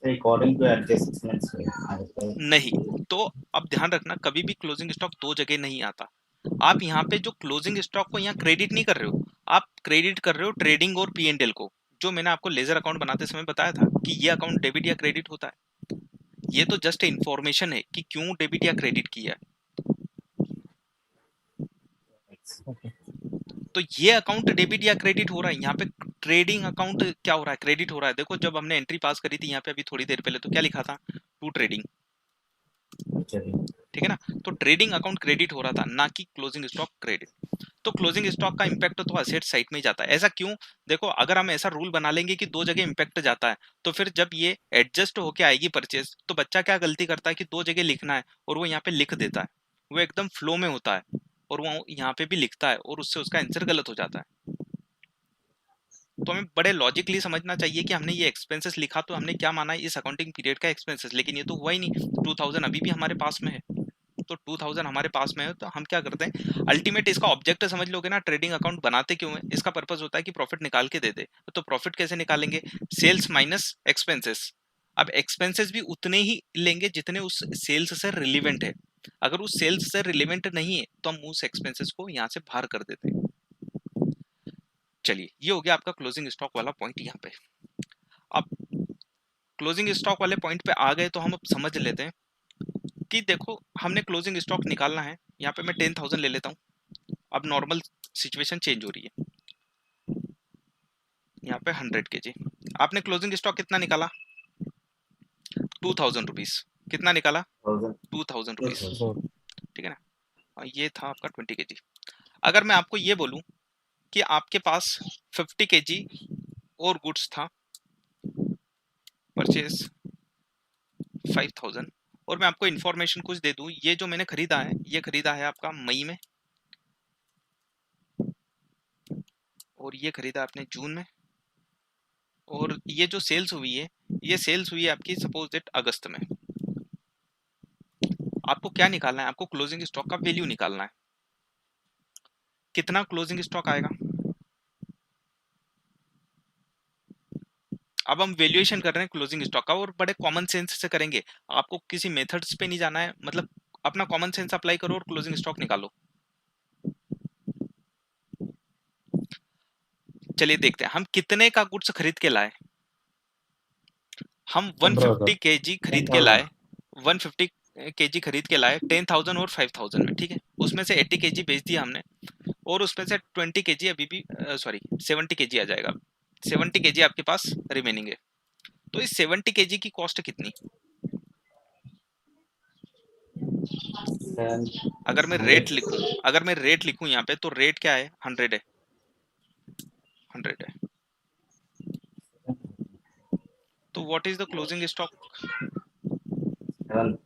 अकॉर्डिंग टू एडजस्टमेंट्स नहीं। तो अब ध्यान रखना, कभी भी क्लोजिंग स्टॉक 2 जगह नहीं आता। आप यहाँ पे जो क्लोजिंग स्टॉक को यहाँ क्रेडिट नहीं कर रहे हो, आप क्रेडिट कर रहे हो ट्रेडिंग और P&L को, जो मैंने आपको लेजर अकाउंट बनाते समय बताया था कि ये अकाउंट डेबिट या क्रेडिट होता है। ये तो जस्ट इंफॉर्मेशन है कि क्यों डेबिट या क्रेडिट किया है। ओके। तो ये अकाउंट डेबिट या क्रेडिट हो रहा है, यहाँ पे ट्रेडिंग अकाउंट क्या हो रहा है? क्रेडिट हो रहा है। देखो जब हमने एंट्री पास करी थी यहाँ पे अभी थोड़ी देर पहले, तो क्या लिखा था? टू ट्रेडिंग, ठीक है ना? तो ट्रेडिंग अकाउंट क्रेडिट हो रहा था, ना कि क्लोजिंग स्टॉक क्रेडिट। तो क्लोजिंग स्टॉक का इंपैक्ट तो असेट साइड में ही जाता है। ऐसा क्यों? देखो अगर हम ऐसा रूल बना लेंगे कि 2 जगह इंपैक्ट जाता है, तो फिर जब ये एडजस्ट होके आएगी परचेज, तो बच्चा क्या गलती करता है कि 2 जगह लिखना है और वो यहाँ पे लिख देता है, वो एकदम फ्लो में होता है और वो यहाँ पे भी लिखता है और उससे उसका आंसर गलत हो जाता है। तो हमें बड़े लॉजिकली समझना चाहिए कि हमने ये एक्सपेंसेस लिखा तो हमने क्या माना है? इस अकाउंटिंग पीरियड का एक्सपेंसेस, लेकिन ये तो हुआ ही नहीं। 2000 अभी भी हमारे पास में है, तो 2000 हमारे पास में है, तो हम क्या करते हैं? अल्टीमेट इसका ऑब्जेक्ट समझ लोगे ना, ट्रेडिंग अकाउंट बनाते क्यों है? इसका पर्पस होता है कि प्रॉफिट निकाल के दे दे। तो प्रॉफिट कैसे निकालेंगे? Sales minus expenses. अब एक्सपेंसेस भी उतने ही लेंगे जितने उस सेल्स से रिलेवेंट है। अगर उस सेल्स से रिलेवेंट नहीं है तो हम उस एक्सपेंसेस को यहाँ से बाहर कर देते हैं। चलिए ये हो गया आपका क्लोजिंग स्टॉक वाला पॉइंट। यहाँ पे अब क्लोजिंग स्टॉक वाले पॉइंट पे आ गए तो हम अब समझ लेते हैं कि देखो हमने क्लोजिंग स्टॉक निकालना है। यहाँ पे मैं 10,000 ले लेता हूँ। अब नॉर्मल सिचुएशन चेंज हो रही है, यहाँ पे 100 kg। आपने क्लोजिंग स्टॉक कितना निकाला? 2,000 रुपीज। कितना निकाला? 2,000 रुपीज, ठीक है ना? और ये था आपका 20 kg। अगर मैं आपको ये बोलूं कि आपके पास 50 kg और गुड्स था, परचेज 5,000, और मैं आपको इंफॉर्मेशन कुछ दे दूं, ये जो मैंने खरीदा है ये खरीदा है आपका मई में, और ये खरीदा आपने जून में, और ये जो सेल्स हुई है ये सेल्स हुई है आपकी सपोज दैट अगस्त में। आपको क्या निकालना है? आपको क्लोजिंग स्टॉक का वैल्यू निकालना है। कितना क्लोजिंग स्टॉक आएगा? अब हम वैल्यूएशन कर रहे हैं क्लोजिंग स्टॉक का, और बड़े कॉमन सेंस से करेंगे। आपको किसी मेथड्स पे नहीं जाना है, मतलब अपना कॉमन सेंस अप्लाई करो और क्लोजिंग स्टॉक निकालो। चलिए देखते हैं हम कितने का गुड्स खरीद के लाए। हम 150 केजी खरीद के लाए, 150 केजी खरीद के लाए 10,000 और 5,000 में, ठीक है। उसमें से 80 केजी बेच दिया हमने और उसमें से 20 केजी अभी भी सॉरी 70 केजी आ जाएगा, 70 केजी आपके पास रिमेनिंग है। तो इस 70 केजी की कॉस्ट कितनी? अगर मैं रेट लिखूं यहाँ पे, तो रेट क्या है? 100 है, 100 है। तो what is the closing stock? 7.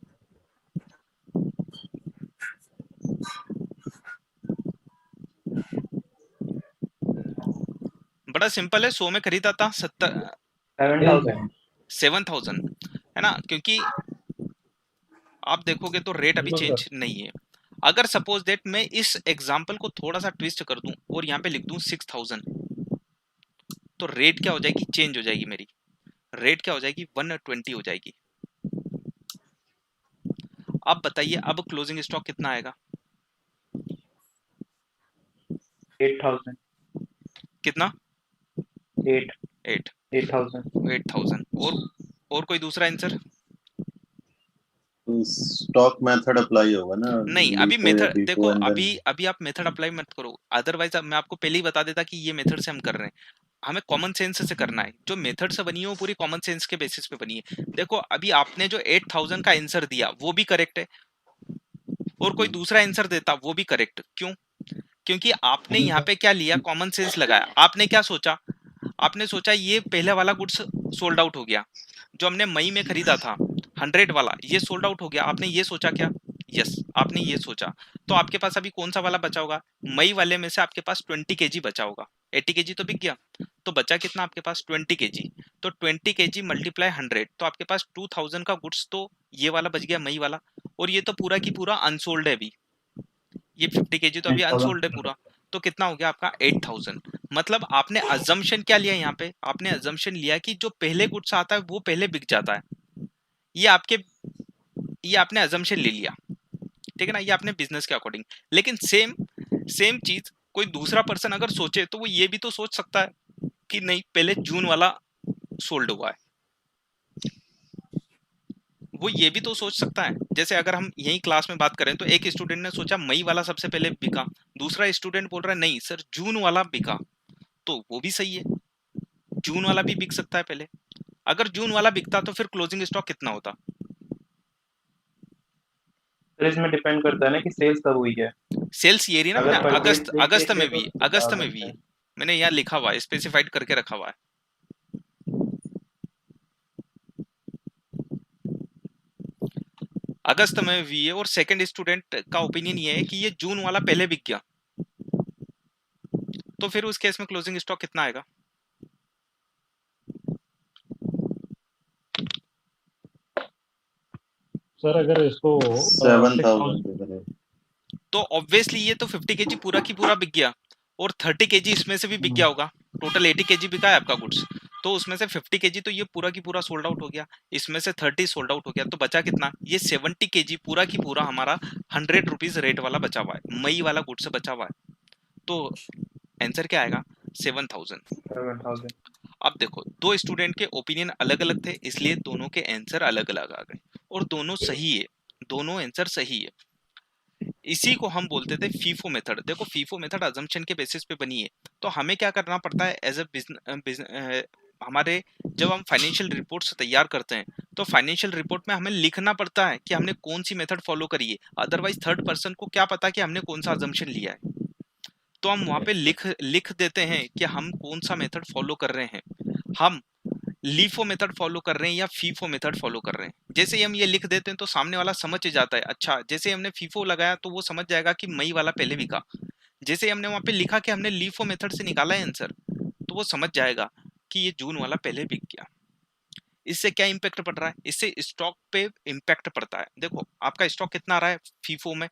बड़ा सिंपल है, 100 में खरीदा था 7,000. 7,000 है ना, क्योंकि आप देखोगे तो रेट अभी बिल्कुल चेंज नहीं है। अगर सपोज दैट मैं इस एग्जांपल को थोड़ा सा ट्विस्ट कर दूं और यहाँ पे लिख दूं 6,000, तो रेट क्या हो जाएगी? चेंज हो जाएगी मेरी। रेट क्या हो जाएगी? 120 हो जाएगी। अब बताइए अब क्लोजिंग स्टॉक कितना आएगा? 8,000. कितना? 8,000. 8,000। और कोई दूसरा आंसर? स्टॉक मेथड अप्लाई होगा ना? नहीं, अभी LIFO या मेथड FIFO देखो, and then- अभी आप मेथड अप्लाई मत करो, अदरवाइज मैं आपको पहले ही बता देता कि ये मेथड से हम कर रहे हैं। हमें कॉमन सेंस से करना है। जो मेथड से बनी है वो पूरी कॉमन सेंस के बेसिस पे बनी है। देखो अभी आपने जो 8,000 का आंसर दिया वो भी करेक्ट है, और कोई दूसरा आंसर देता वो भी करेक्ट। क्यों? क्योंकि आपने यहाँ पे क्या लिया? कॉमन सेंस लगाया। आपने क्या सोचा? आपने सोचा ये पहले वाला गुड्स सोल्ड आउट हो गया, जो हमने मई में खरीदा था 100 वाला, ये सोल्ड आउट हो गया। आपने ये सोचा क्या? यस, आपने ये सोचा। तो आपके पास अभी कौन सा वाला बचा होगा? मई वाले में से आपके पास 20 केजी बचा होगा। 80 केजी तो बिक गया, तो बचा कितना आपके पास? 20 केजी। तो 20 केजी मल्टीप्लाई 100, तो आपके पास 2,000 का गुड्स तो ये वाला बच गया, मई वाला। और ये तो पूरा की पूरा अनसोल्ड है अभी, ये 50 केजी तो अभी अनसोल्ड है पूरा। तो कितना हो गया आपका? 8,000। मतलब आपने अजम्पशन क्या लिया यहाँ पे? आपने अजम्पशन लिया कि जो पहले गुड्स आता है वो पहले बिक जाता है। ये आपने अजम्पशन ले लिया, ठीक है ना, ये आपने बिजनेस के अकॉर्डिंग। लेकिन सेम चीज कोई दूसरा पर्सन अगर सोचे तो वो ये भी तो सोच सकता है कि नहीं पहले जून वाला सोल्ड हुआ है, वो ये भी तो सोच सकता है। जैसे अगर हम यही क्लास में बात करें तो एक स्टूडेंट ने सोचा मई वाला सबसे पहले बिका, दूसरा स्टूडेंट बोल रहा है नहीं सर जून वाला बिका, तो वो भी सही है, जून वाला भी बिक सकता है पहले। अगर जून वाला बिकता तो फिर क्लोजिंग स्टॉक कितना होता? तो इसमें डिपेंड करता है ना कि सेल्स कब हुई है। सेल्स ये रही ना, अगर मैंने purchase अगस्त देख अगस्त लेते में तो भी, आ अगस्त में सकता भी है। मैंने यहाँ लिखा हुआ है, स्पेसिफाइड करके रखा हुआ है। अगस्त में भी है, और सेकंड स्टूडेंट का ओपिनियन ये है कि ये जून वाला पहले बिक गया, तो फिर उस केस में क्लोजिंग स्टॉक कितना आएगा? सर अगर इसको 7,000 पे करें। तो ऑब्वियसली ये तो 50 केजी पूरा की पूरा बिक गया, और 30 केजी इसमें से भी बिक गया होगा। टोटल 80 केजी बिका है आपका गुड्स, तो उसमें से 50 केजी तो ये पूरा की पूरा सोल्ड आउट हो गया, इसमें से 30 सोल्ड आउट हो गया, तो बचा कितना? ये 70 केजी पूरा की पूरा हमारा 100 रुपीज रेट वाला बचा हुआ है, मई वाला गुड्स बचा हुआ है। तो आंसर क्या आएगा? 7,000। 7,000. अब देखो दो स्टूडेंट के ओपिनियन अलग अलग थे, इसलिए दोनों के आंसर अलग अलग आ गए, और दोनों सही है, दोनों आंसर सही है। इसी को हम बोलते थे फीफो मेथड। देखो फीफो मेथड अजम्पशन के बेसिस पे बनी है, तो हमें क्या करना पड़ता है एज ए हमारे जब हम फाइनेंशियल रिपोर्ट्स तैयार करते हैं तो फाइनेंशियल रिपोर्ट में हमें लिखना पड़ता है कि हमने कौन सी मेथड फॉलो करी है, अदरवाइज थर्ड पर्सन को क्या पता कि हमने कौन सा अजम्पशन लिया है। तो हम वहां पे लिख देते हैं कि हम कौन सा मेथड फॉलो कर रहे हैं, हम लीफो मेथड फॉलो कर रहे हैं या फीफो मेथड फॉलो कर रहे हैं। जैसे ही हम ये लिख देते हैं तो सामने वाला समझ जाता है, अच्छा जैसे हमने फीफो लगाया तो वो समझ जाएगा कि मई वाला पहले बिका। जैसे हमने वहां पे लिखा कि हमने लीफो मेथड से निकाला है आंसर, तो वो समझ जाएगा कि ये जून वाला पहले बिक गया। इससे क्या इंपैक्ट पड़ रहा है? इससे स्टॉक पे इंपैक्ट पड़ता है। देखो आपका स्टॉक कितना आ रहा है फीफो में?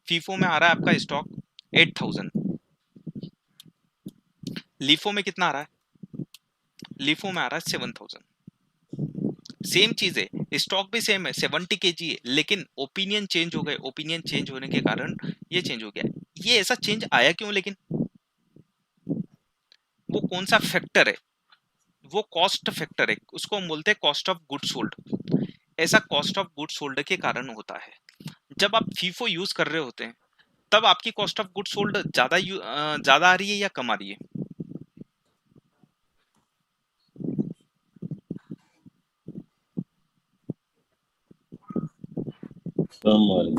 फीफो में आ रहा है आपका स्टॉक 8,000। लीफो में कितना आ रहा है? लीफो में आ रहा है 7,000। सेम चीज है, स्टॉक भी सेम है, 70 केजी है, लेकिन ओपिनियन चेंज हो गए। ओपिनियन चेंज होने के कारण ये चेंज हो गया। ये ऐसा चेंज आया क्यों? लेकिन वो कौन सा फैक्टर है, वो कॉस्ट फैक्टर है, उसको हम बोलते हैं कॉस्ट ऑफ गुड्स सोल्ड। ऐसा कॉस्ट ऑफ गुड्स सोल्ड के कारण होता है, जब आप फीफो यूज कर रहे होते हैं तब आपकी कॉस्ट ऑफ गुड्स सोल्ड ज्यादा आ रही है या कम आ रही है? कम आ रही है।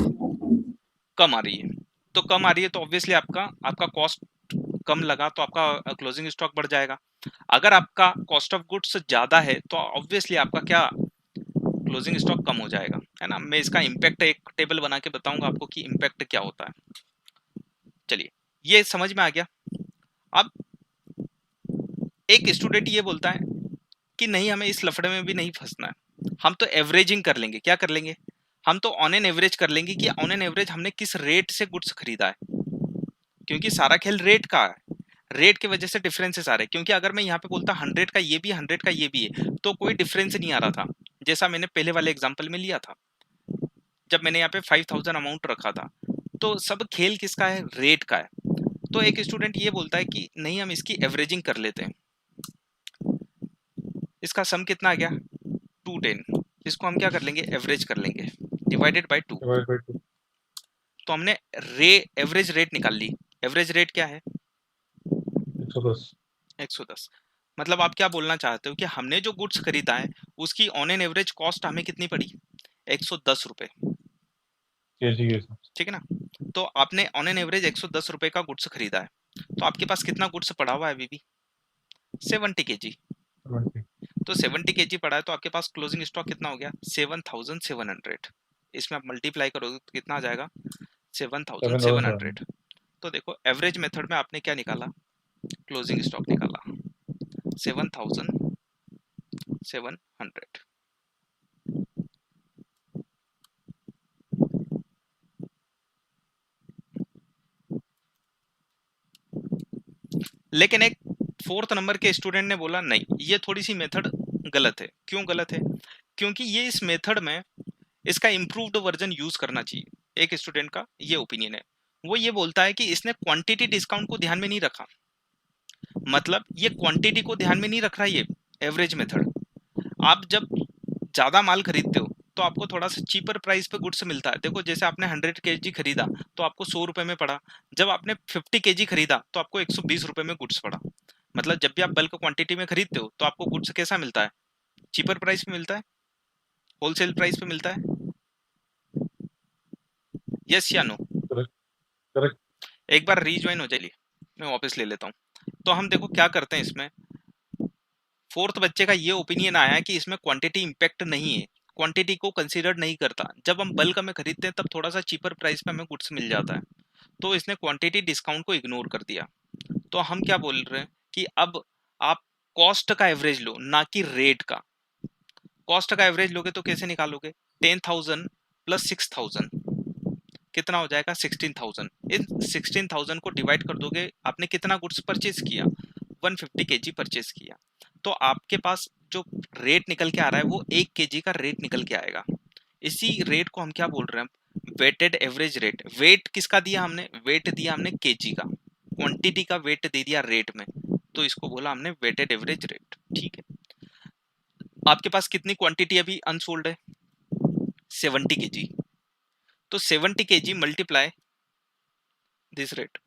कम आ रही है। तो कम आ रही है तो ऑब्वियसली आपका कॉस्ट कम लगा तो आपका क्लोजिंग स्टॉक बढ़ जाएगा। अगर आपका कॉस्ट ऑफ गुड्स ज्यादा है तो ऑब्वियसली आपका क्या क्लोजिंग स्टॉक कम हो जाएगा, है ना। मैं इसका इम्पैक्ट एक टेबल बना के बताऊंगा आपको कि इम्पैक्ट क्या होता है। चलिए, ये समझ में आ गया। अब एक स्टूडेंट ये बोलता है कि नहीं, हमें इस लफड़े में भी नहीं फंसना है, हम तो एवरेजिंग कर लेंगे। क्या कर लेंगे? हम तो ऑन एन एवरेज कर लेंगे कि ऑन एन एवरेज हमने किस रेट से गुड्स खरीदा है, क्योंकि सारा खेल रेट का है। रेट की वजह से डिफरेंसेस आ रहे हैं, क्योंकि अगर मैं यहाँ पे बोलता 100 का ये भी 100 का ये भी है तो कोई डिफरेंस नहीं आ रहा था, जैसा मैंने पहले वाले एग्जांपल में लिया था जब मैंने यहाँ पे 5000 अमाउंट रखा था। तो सब खेल किसका है? रेट का है। तो एक स्टूडेंट ये बोलता है कि नहीं, हम इसकी एवरेजिंग कर लेते हैं। इसका सम कितना आ गया? 210। इसको हम क्या कर लेंगे? एवरेज कर लेंगे, डिवाइडेड बाय 2। Divide by 2। तो हमने एवरेज रेट निकाल ली। एवरेज रेट क्या है? 110। 110। मतलब आप क्या बोलना चाहते हो कि हमने जो गुड्स खरीदा है उसकी ऑन एन एवरेज कॉस्ट हमें कितनी पड़ी? 110 रुपए। केजी के हिसाब ठीक है ना। तो आपने ऑन एन एवरेज 110 रुपए का गुड्स खरीदा है, तो आपके पास कितना गुड्स पड़ा हुआ है अभी भी? 70 केजी। से 20। तो 70 केजी पड़ा है तो आपके पास क्लोजिंग स्टॉक कितना हो गया? 7700। इसमें आप मल्टीप्लाई करोगे तो कितना आ जाएगा? 7,700। 7700। तो देखो, एवरेज मेथड में आपने क्या निकाला? क्लोजिंग स्टॉक निकाला 7700। लेकिन एक 4th नंबर के स्टूडेंट ने बोला नहीं, ये थोड़ी सी मेथड गलत है। क्यों गलत है? क्योंकि ये इस मेथड में इसका इम्प्रूव्ड वर्जन यूज करना चाहिए। एक स्टूडेंट का ये ओपिनियन है। वो ये बोलता है कि इसने क्वांटिटी डिस्काउंट को ध्यान में नहीं रखा। मतलब ये क्वांटिटी को ध्यान में नहीं रख रहा ये एवरेज मेथड। आप जब ज्यादा माल खरीदते हो तो आपको थोड़ा सा चीपर प्राइस पे गुड्स मिलता है। देखो, जैसे आपने 100 केजी खरीदा तो आपको 100 रुपए में पड़ा। जब आपने 50 केजी खरीदा तो आपको 120 रुपए में गुड्स पड़ा। मतलब जब भी आप बल्क क्वांटिटी में खरीदते हो तो आपको गुड्स कैसा मिलता है? चीपर प्राइस पे मिलता है, होलसेल प्राइस पे मिलता है। यस या नो? करेक्ट। करेक्ट। एक बार रीज्वाइन हो जाइए, मैं वापस ले लेता हूँ। तो हम देखो क्या करते हैं इसमें। 4th बच्चे का ये ओपिनियन आया है कि इसमें क्वांटिटी इंपैक्ट नहीं है, क्वांटिटी को कंसीडर नहीं करता। जब हम बल्क में खरीदते हैं तब थोड़ा सा चीपर प्राइस पे हमें गुड्स मिल जाता है, तो इसने क्वांटिटी डिस्काउंट को इग्नोर कर दिया। तो हम क्या बोल रहे हैं कि अब आप कॉस्ट का एवरेज लो, ना कि रेट का। कॉस्ट का एवरेज लोगे तो कैसे निकालोगे? 10,000 प्लस 6,000 कितना हो जाएगा? 16,000। इन 16,000 को डिवाइड कर दोगे, आपने कितना गुड्स परचेज किया? 150 केजी परचेज किया। तो आपके पास जो रेट निकल के आ रहा है वो 1 केजी का रेट निकल के आएगा। इसी रेट को हम क्या बोल रहे हैं? Weighted average rate. वेट किसका दिया हमने? वेट दिया हमने केजी का, क्वांटिटी का वेट दे दिया रेट में, तो इसको बोला हमने वेटेड एवरेज रेट। ठीक है। आपके पास कितनी क्वांटिटी अभी अनसोल्ड है? 70 केजी। तो 70 केजी मल्टीप्लाई दिस रेट,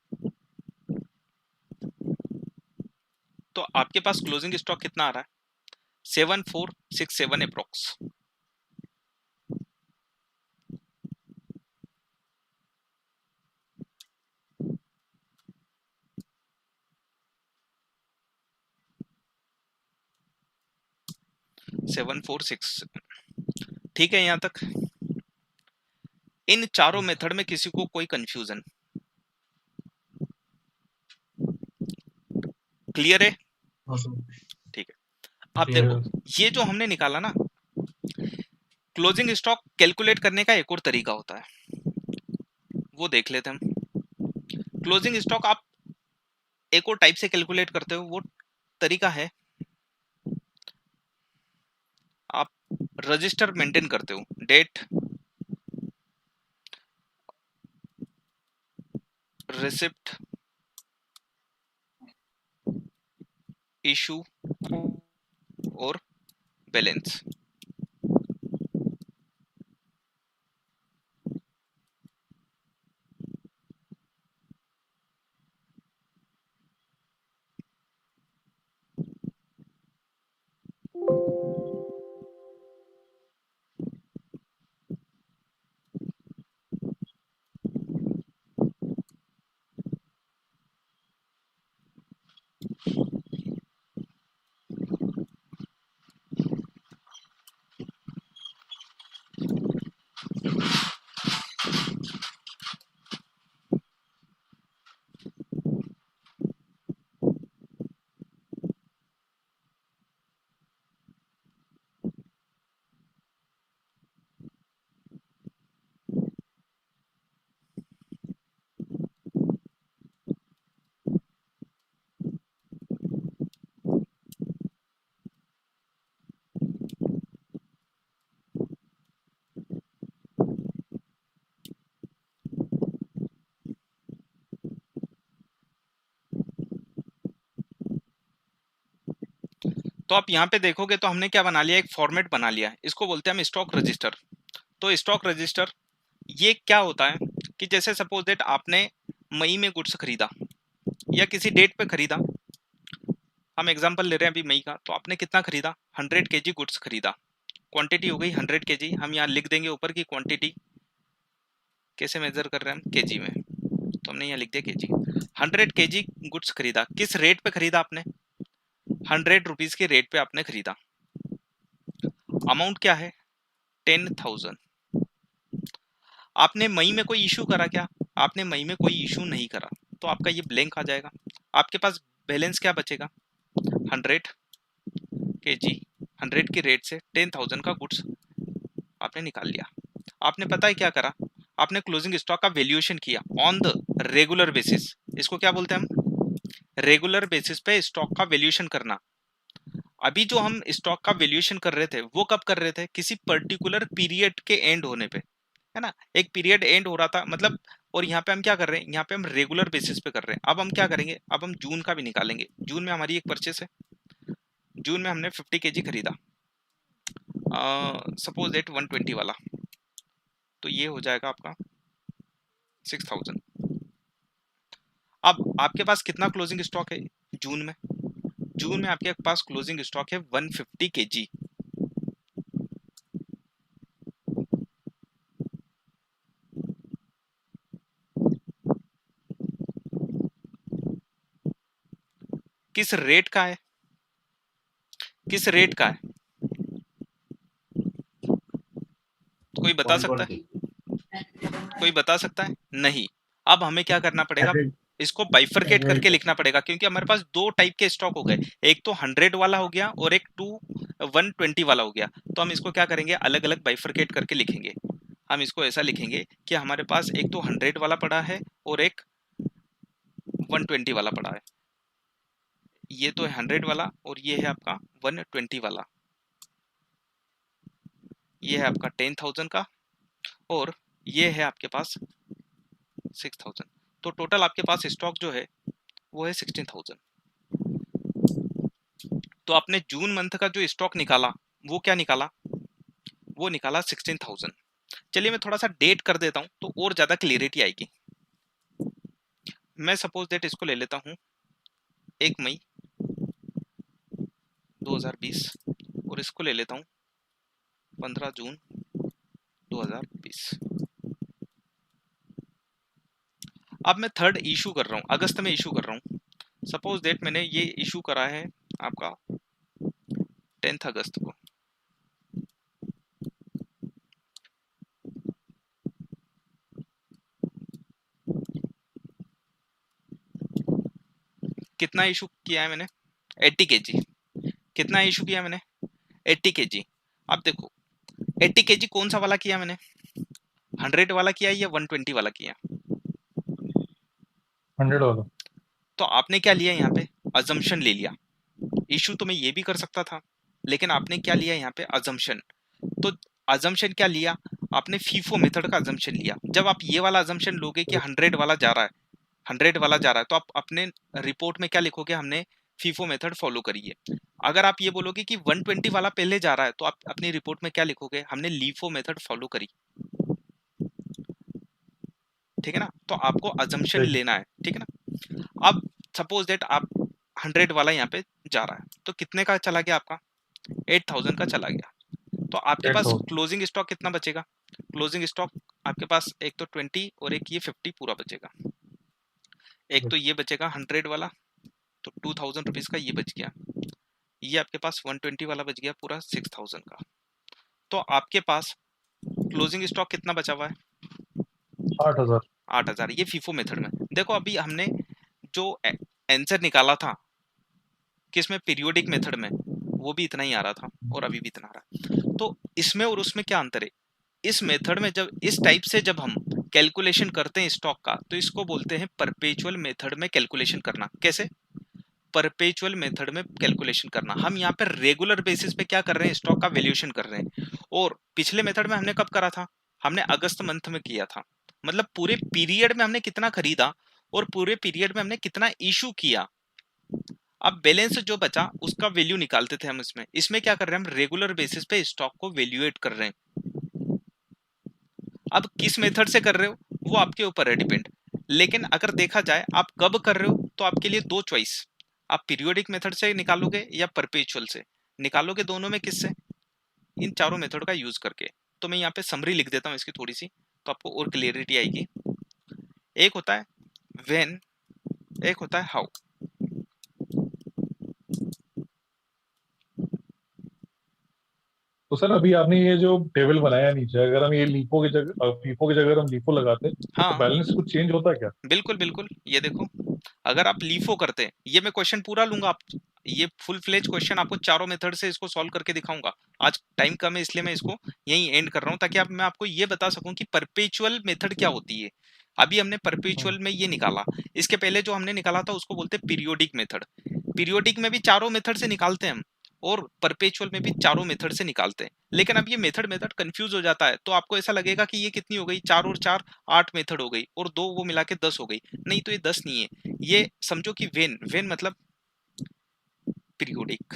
तो आपके पास क्लोजिंग स्टॉक कितना आ रहा है? 7467 अप्रोक्स। Seven four six. ठीक है यहां तक? इन चारों मेथड में किसी को कोई कंफ्यूजन? क्लियर है? ठीक है। अब देखो, ये जो हमने निकाला ना, क्लोजिंग स्टॉक कैलकुलेट करने का एक और तरीका होता है, वो देख लेते हैं हम। क्लोजिंग स्टॉक आप एक और टाइप से कैलकुलेट करते हो, वो तरीका है आप रजिस्टर मेंटेन करते हो। डेट, रिसिप्ट, इशू और बैलेंस। तो आप यहाँ पे देखोगे तो हमने क्या बना लिया, एक फॉर्मेट बना लिया है, इसको बोलते हैं हम स्टॉक रजिस्टर। तो स्टॉक रजिस्टर ये क्या होता है कि जैसे सपोज दैट आपने मई में गुड्स खरीदा या किसी डेट पे खरीदा, हम एग्जांपल ले रहे हैं अभी मई का, तो आपने कितना खरीदा, 100 केजी गुड्स खरीदा, क्वांटिटी हो गई 100 केजी। हम यहाँ लिख देंगे ऊपर की क्वांटिटी कैसे मेजर कर रहे हैं हम, केजी में, तो हमने यहाँ लिख दिया केजी। 100 केजी गुड्स खरीदा, किस रेट पे खरीदा आपने, 100 रुपीज के रेट पे आपने खरीदा। अमाउंट क्या है, 10,000। आपने मई में कोई इशू करा क्या, आपने मई में कोई इशू नहीं करा, तो आपका ये ब्लैंक आ जाएगा। आपके पास बैलेंस क्या बचेगा, 100 केजी 100 के रेट से 10,000 का गुड्स आपने निकाल लिया। आपने पता है क्या करा, आपने क्लोजिंग स्टॉक का वैल्यूएशन किया ऑन द रेगुलर बेसिस। इसको क्या बोलते हैं हम, रेगुलर बेसिस पे स्टॉक का वैल्यूएशन करना। अभी जो हम स्टॉक का वैल्यूएशन कर रहे थे वो कब कर रहे थे, किसी पर्टिकुलर पीरियड के एंड होने पे, है ना, एक पीरियड एंड हो रहा था मतलब। और यहाँ पे हम क्या कर रहे हैं, यहाँ पे हम रेगुलर बेसिस पे कर रहे हैं। अब हम क्या करेंगे, अब हम जून का भी निकालेंगे। जून में हमारी एक परचेस है, जून में हमने 50 केजी खरीदा, सपोज दैट 120 वाला, तो ये हो जाएगा आपका 6,000। अब आपके पास कितना क्लोजिंग स्टॉक है जून में, जून में आपके पास क्लोजिंग स्टॉक है 150 केजी। किस रेट का है, किस रेट का है, कोई बता सकता है, कोई बता सकता है, नहीं। अब हमें क्या करना पड़ेगा, इसको बाइफरकेट करके लिखना पड़ेगा, क्योंकि हमारे पास दो टाइप के स्टॉक हो गए, एक तो 100 वाला हो गया और एक 120 वाला हो गया। तो हम इसको क्या करेंगे, अलग अलग बाइफरकेट करके लिखेंगे। हम इसको ऐसा लिखेंगे कि हमारे पास एक तो 100 वाला पड़ा है और एक 120 वाला पड़ा है। ये तो है 100 वाला और ये है आपका 120 वाला। ये है आपका 10,000 का और ये है आपके पास 6,000। तो टोटल आपके पास स्टॉक जो है वो है 16,000। तो आपने जून मंथ का जो स्टॉक निकाला वो क्या निकाला, वो निकाला 16,000। चलिए मैं थोड़ा सा डेट कर देता हूं तो और ज्यादा क्लियरिटी आएगी। मैं सपोज डेट इसको ले लेता हूं 1 मई 2020 और इसको ले लेता हूं 15 जून 2020। अब मैं थर्ड इशू कर रहा हूं, अगस्त में इशू कर रहा हूं। सपोज डेट मैंने ये इशू करा है आपका 10 अगस्त को। कितना इशू किया है मैंने, 80 केजी। कितना इशू किया मैंने, 80 केजी। अब देखो 80 केजी कौन सा वाला किया मैंने, 100 वाला किया या 120 वाला किया, 100 वाला। तो आपने क्या लिया यहाँ पे, अजम्पशन ले लिया। इशू तो मैं ये भी कर सकता था, लेकिन आपने क्या लिया यहाँ पे, अजम्पशन। तो अजम्पशन क्या लिया आपने, फीफो मेथड का अजम्पशन लिया। जब आप ये वाला अजम्पशन लोगे कि 100 वाला जा रहा है, 100 वाला जा रहा है, तो आप अपने रिपोर्ट में क्या लिखोगे, हमने फीफो मेथड फॉलो करिए। अगर आप ये बोलोगे कि 120 वाला पहले जा रहा है तो आप अपनी रिपोर्ट में क्या लिखोगे, हमने लीफो मेथड फॉलो करी, ठीक है ना। तो आपको अजम्पशन ठीक है। लेना है, ठीक है ना। अब सपोज दैट आप 100 वाला यहाँ पे जा रहा है, तो कितने का चला गया आपका, 8000 का चला गया। तो आपके पास 8000 क्लोजिंग स्टॉक कितना बचेगा, क्लोजिंग स्टॉक आपके पास एक तो 20 और एक ये 50 पूरा बचेगा। एक तो ये बचेगा 100 वाला, तो 2000 रुपीज का ये बच गया। ये आपके पास 120 वाला बच गया पूरा 6000 का। तो आपके पास क्लोजिंग स्टॉक कितना बचा हुआ है, 8000। 8000। ये फीफो मेथड में देखो, अभी हमने जो आंसर निकाला था किसमें, पीरियोडिक मेथड में, वो भी इतना ही आ रहा था और अभी भी इतना आ रहा है। तो इसमें और उसमें क्या अंतर है, इस मेथड में जब इस टाइप से जब हम कैलकुलेशन करते हैं स्टॉक का, तो इसको बोलते हैं परपेचुअल मेथड में कैलकुलेशन करना। कैसे, परपेचुअल मेथड में कैलकुलेशन करना। हम यहाँ पे रेगुलर बेसिस पे क्या कर रहे हैं, स्टॉक का वैल्यूएशन कर रहे हैं। और पिछले मेथड में हमने कब करा था, हमने अगस्त मंथ में किया था, मतलब पूरे पीरियड में हमने कितना खरीदा और पूरे पीरियड में हमने कितना इशू किया। अब बैलेंस जो बचा उसका वैल्यू निकालते थे हम इसमें। इसमें क्या कर रहे हैं, हम रेगुलर बेसिस पे स्टॉक को वैल्यूएट कर रहे हैं। अब किस मेथड से कर रहे हो वो आपके ऊपर है डिपेंड, लेकिन अगर देखा जाए आप कब कर रहे हो तो आपके लिए दो चॉइस, आप पीरियोडिक मेथड से निकालोगे या परपेचुअल से निकालोगे, दोनों में किससे, इन चारों मेथड का यूज करके। तो मैं यहाँ पे समरी लिख देता हूँ इसकी थोड़ी सी, तो आपको और क्लियरिटी आएगी। एक होता है व्हेन, एक होता है हाउ। तो सर अभी आपने ये जो टेबल बनाया नीचे, अगर हम ये लीफो की जगह फीफो की जगह अगर हम लीफो लगाते तो हाँ बैलेंस कुछ चेंज होता है क्या? बिल्कुल बिल्कुल, ये देखो अगर आप लीफो करते हैं, ये मैं क्वेश्चन पूरा लूंगा, आप ये फुल फ्लेज क्वेश्चन आपको चारों मेथड से इसको सॉल्व करके दिखाऊंगा। आज टाइम कम है इसलिए मैं इसको यहीं एंड कर रहा हूं, ताकि मैं आपको ये बता सकूं कि परपेचुअल मेथड क्या होती है। अभी हमने परपेचुअल में ये निकाला, इसके पहले जो हमने निकाला था उसको बोलते हैं पीरियोडिक मेथड। पीरियोडिक में भी चारों मेथड से निकालते हैं हम, और परपेचुअल में भी चारों मेथड से निकालते हैं। लेकिन अब ये मेथड मेथड कंफ्यूज हो जाता है, तो आपको ऐसा लगेगा कि ये कितनी हो गई, 4 और 4 8 मेथड हो गई, और 2 वो मिला के 10 हो गई। नहीं, तो ये 10 नहीं है। ये समझो कि वेन, वेन मतलब पीरियोडिक।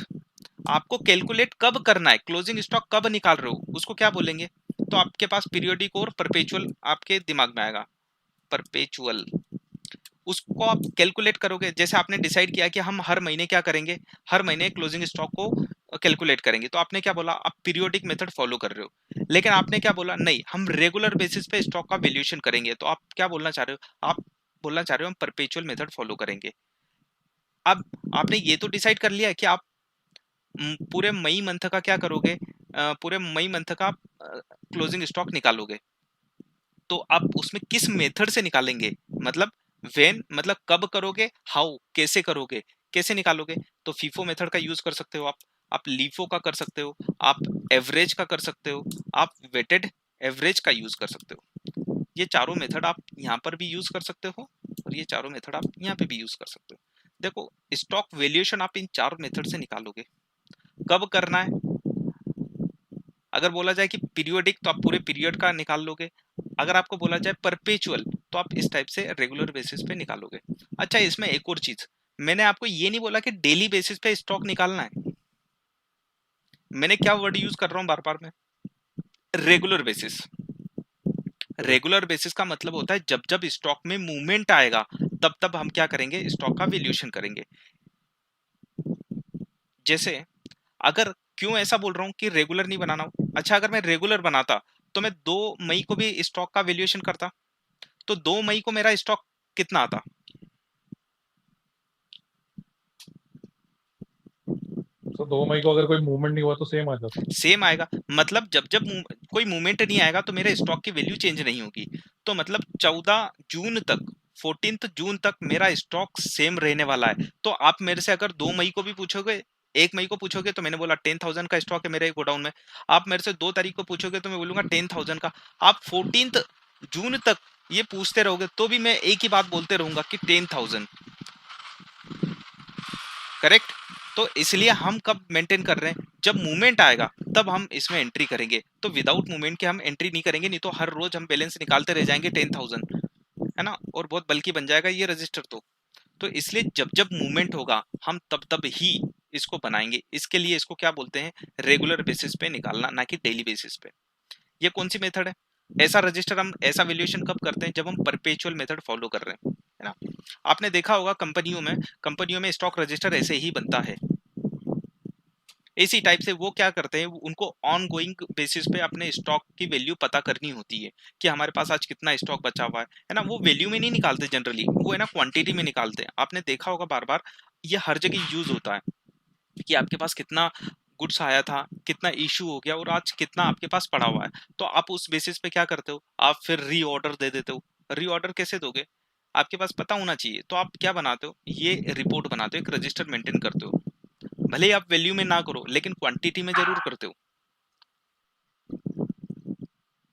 आपको कैलकुलेट कब करना है, क्लोजिंग स्टॉक कब निकाल रहे हो उसको क्या बोलेंगे, तो आपके पास पीरियोडिक और परपेचुअल आपके दिमाग में आएगा। परपेचुअल उसको आप कैलकुलेट करोगे, जैसे आपने डिसाइड किया कि हम हर महीने क्या करेंगे, हर महीने क्लोजिंग स्टॉक को कैलकुलेट करेंगे, तो आपने क्या बोला, आप पीरियोडिक मेथड फॉलो कर रहे हो। लेकिन आपने क्या बोला, नहीं हम रेगुलर बेसिस पे स्टॉक का वैल्यूएशन करेंगे, तो आप क्या बोलना चाह रहे हो, आप बोलना चाह रहे हो हम परपेचुअल मेथड फॉलो करेंगे। अब आपने ये तो डिसाइड कर लिया कि आप पूरे मई मंथ का क्या करोगे, पूरे मई मंथ का क्लोजिंग स्टॉक निकालोगे। तो आप उसमें किस मेथड से निकालेंगे, मतलब व्हेन मतलब कब करोगे, हाउ कैसे करोगे, कैसे निकालोगे। तो फीफो मेथड का यूज कर सकते हो आप लीफो का कर सकते हो, आप एवरेज का कर सकते हो, आप वेटेड एवरेज का यूज कर सकते हो। ये चारों मेथड आप यहाँ पर भी यूज कर सकते हो, और ये चारों मेथड आप यहाँ पे भी यूज कर सकते हो। देखो स्टॉक वैल्यूएशन आप इन चारों मेथड से निकालोगे। कब करना है, अगर बोला जाए कि पीरियोडिक तो आप पूरे पीरियड का निकाल लोगे, अगर आपको बोला जाए परपेचुअल तो आप इस टाइप से रेगुलर बेसिस पे निकालोगे। अच्छा इसमें एक और चीज, मैंने आपको ये नहीं बोला कि डेली बेसिस पे स्टॉक निकालना है, मैंने क्या वर्ड यूज कर रहा हूं बार बार में, रेगुलर बेसिस। रेगुलर बेसिस का मतलब होता है जब जब स्टॉक में मूवमेंट आएगा तब तब हम क्या करेंगे, स्टॉक का वैल्यूएशन करेंगे। जैसे अगर क्यों ऐसा बोल रहा हूं कि रेगुलर नहीं बनाना, अच्छा अगर मैं रेगुलर बनाता तो मैं 2 मई को भी स्टॉक का वैल्यूएशन करता, तो 2 मई को मेरा स्टॉक कितना आता, तो 2 मई को अगर कोई मूवमेंट नहीं हुआ तो सेम आ जाता। सेम आएगा। मतलब जब जब कोई मूवमेंट नहीं आएगा तो मेरे स्टॉक की वैल्यू चेंज नहीं होगी। तो मतलब 14 जून तक, 14 जून तक मेरा स्टॉक सेम रहने वाला है। तो आप मेरे से अगर 2 मई को भी पूछोगे, 1 मई को पूछोगे तो मैंने बोला 10,000 का स्टॉक है मेरे गोडाउन में। आप मेरे से 2 तारीख को पूछोगे तो मैं बोलूंगा 10,000 का। आप 14 जून तक ये पूछते रहोगे तो भी मैं एक ही बात बोलते रहूंगा कि 10,000, करेक्ट। तो इसलिए हम कब मेंटेन कर रहे हैं, जब मूवमेंट आएगा तब हम इसमें एंट्री करेंगे। तो विदाउट मूवमेंट के हम एंट्री नहीं करेंगे, नहीं तो हर रोज हम बैलेंस निकालते रह जाएंगे 10,000, है ना, और बहुत बल्कि बन जाएगा ये रजिस्टर। तो इसलिए जब जब मूवमेंट होगा हम तब तब ही इसको बनाएंगे। इसके लिए इसको क्या बोलते हैं, रेगुलर बेसिस पे निकालना, ना कि डेली बेसिस पे। ये कौन सी मेथड है? ऐसा रजिस्टर हम ऐसा वैल्यूएशन कब करते हैं, जब हम परपेचुअल मेथड फॉलो कर रहे हैं, है ना। आपने देखा होगा कंपनियों में स्टॉक रजिस्टर ऐसे ही बनता है। इसी टाइप से वो क्या करते हैं, उनको ऑन गोइंग बेसिस पे अपने स्टॉक की वैल्यू पता करनी होती है कि हमारे पास आज कितना स्टॉक बचा हुआ है ना। वो वैल्यू में नहीं निकालते जनरली, वो है ना क्वांटिटी में निकालते हैं। आपने देखा होगा बार बार ये हर जगह यूज होता है कि आपके पास कितना गुड्स आया था, कितना इशू हो गया और आज कितना आपके पास पड़ा हुआ है। तो आप उस बेसिस पे क्या करते हो, आप फिर रीऑर्डर दे देते हो। रीऑर्डर कैसे दोगे, आपके पास पता होना चाहिए। तो आप क्या बनाते हो, ये रिपोर्ट बनाते हो, एक रजिस्टर मेंटेन करते हो। भले ही आप वैल्यू में ना करो लेकिन क्वांटिटी में जरूर करते हो।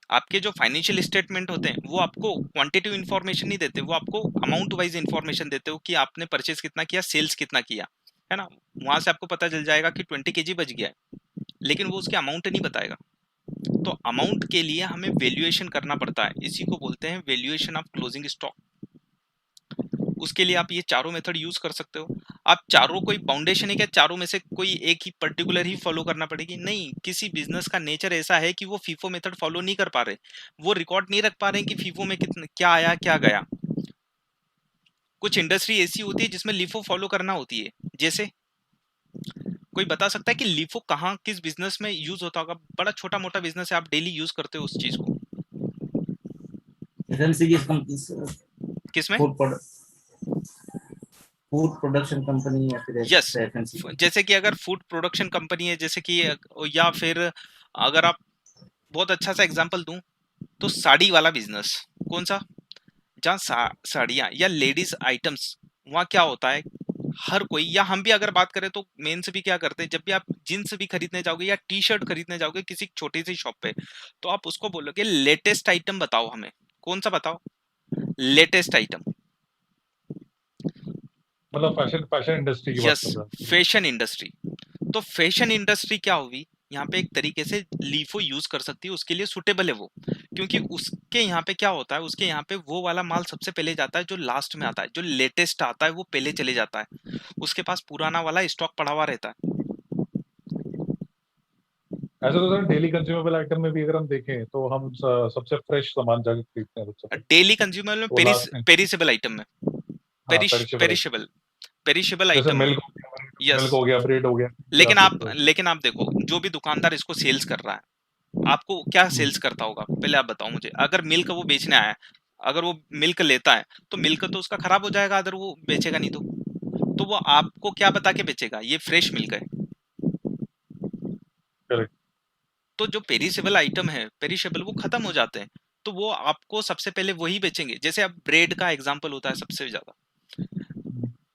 आपके जो फाइनेंशियल स्टेटमेंट होते हैं वो आपको क्वांटिटिव इन्फॉर्मेशन नहीं देते, वो आपको अमाउंट वाइज इन्फॉर्मेशन देते हो कि आपने परचेज कितना किया, सेल्स कितना किया, है ना। वहां से आपको पता चल जाएगा कि 20 kg बच गया है, लेकिन वो उसके अमाउंट नहीं बताएगा। तो अमाउंट के लिए हमें वैल्यूएशन करना पड़ता है, इसी को बोलते हैं वैल्यूएशन ऑफ क्लोजिंग स्टॉक। उसके लिए आप ये चारों मेथड यूज कर सकते हो। आप चारों कोई फाउंडेशन है क्या, चारों में से कोई एक ही पर्टिकुलर ही फॉलो करना पड़ेगी? नहीं, किसी बिजनेस का नेचर ऐसा है कि वो फीफो मेथड फॉलो नहीं कर पा रहे, वो रिकॉर्ड नहीं रख पा रहे कि फीफो में कितना क्या आया क्या गया। कुछ इंडस्ट्री ऐसी होती है जिसमें लिफो फॉलो करना होती है। जैसे कोई बता सकता है कि लिफो कहाँ किस बिजनेस में यूज होता होगा? बड़ा छोटा मोटा बिजनेस है, आप डेली यूज करते हो उस चीज को। FMCG कंपनीज, किसमें? फूड प्रोडक्शन कंपनी या फिर यस, FMCG। जैसे कि अगर फूड प्रोडक्शन कंपनी है, जैसे कि या फिर अगर आप बहुत अच्छा सा एग्जांपल दूं तो साड़ी वाला बिजनेस। कौन सा? जहाँ साड़ियाँ या लेडीज आइटम्स, वहाँ क्या होता है, हर कोई या हम भी अगर बात करें तो मेंस भी क्या करते हैं, जब भी आप जींस भी खरीदने जाओगे या टी शर्ट खरीदने जाओगे किसी छोटी सी शॉप पे, तो आप उसको बोलोगे लेटेस्ट आइटम बताओ हमें। कौन सा बताओ? Latest item. मतलब फैशन इंडस्ट्री की बात यस, कर रहा हूँ। Fashion industry. तो फैशन इंडस्ट्री क्या होगी, यहाँ पे एक तरीके से लीफो यूज कर सकती है, उसके लिए सुटेबल है वो। क्योंकि उसके यहाँ पे क्या होता है, उसके यहाँ पे वो वाला माल सबसे पहले जाता है जो लास्ट में आता है, जो लेटेस्ट आता है वो पहले चले जाता है, उसके पास पुराना वाला स्टॉक पड़ा हुआ रहता है। ऐसा तो सर डेली कंज्यूमेबल आइटम में भी अगर हम देखें तो हम सबसे फ्रेश सामान जाके खरीदते हैं सबसे पहले। डेली कंज्यूमर में वो लास्ट में पेरिसेबल आइटम में, हाँ पेरिशेबल पेरिशेबल जैसे आइटम। मिल्क यस, हो गया, ब्रेड हो गया, लेकिन आप देखो जो भी दुकानदार इसको सेल्स कर रहा है, आपको क्या सेल्स करता होगा पहले आप बताओ मुझे। अगर मिल्क वो बेचने आया है, अगर वो मिल्क लेता है तो मिल्क तो उसका खराब हो जाएगा अगर वो बेचेगा नहीं तो वो आपको क्या बता के बेचेगा, ये फ्रेश मिल्क है। करेक्ट। तो जो पेरिसेबल आइटम है, पेरिशेबल, वो खत्म हो जाते हैं, तो वो आपको सबसे पहले वही बेचेंगे। जैसे अब ब्रेड का एग्जांपल होता है सबसे ज्यादा,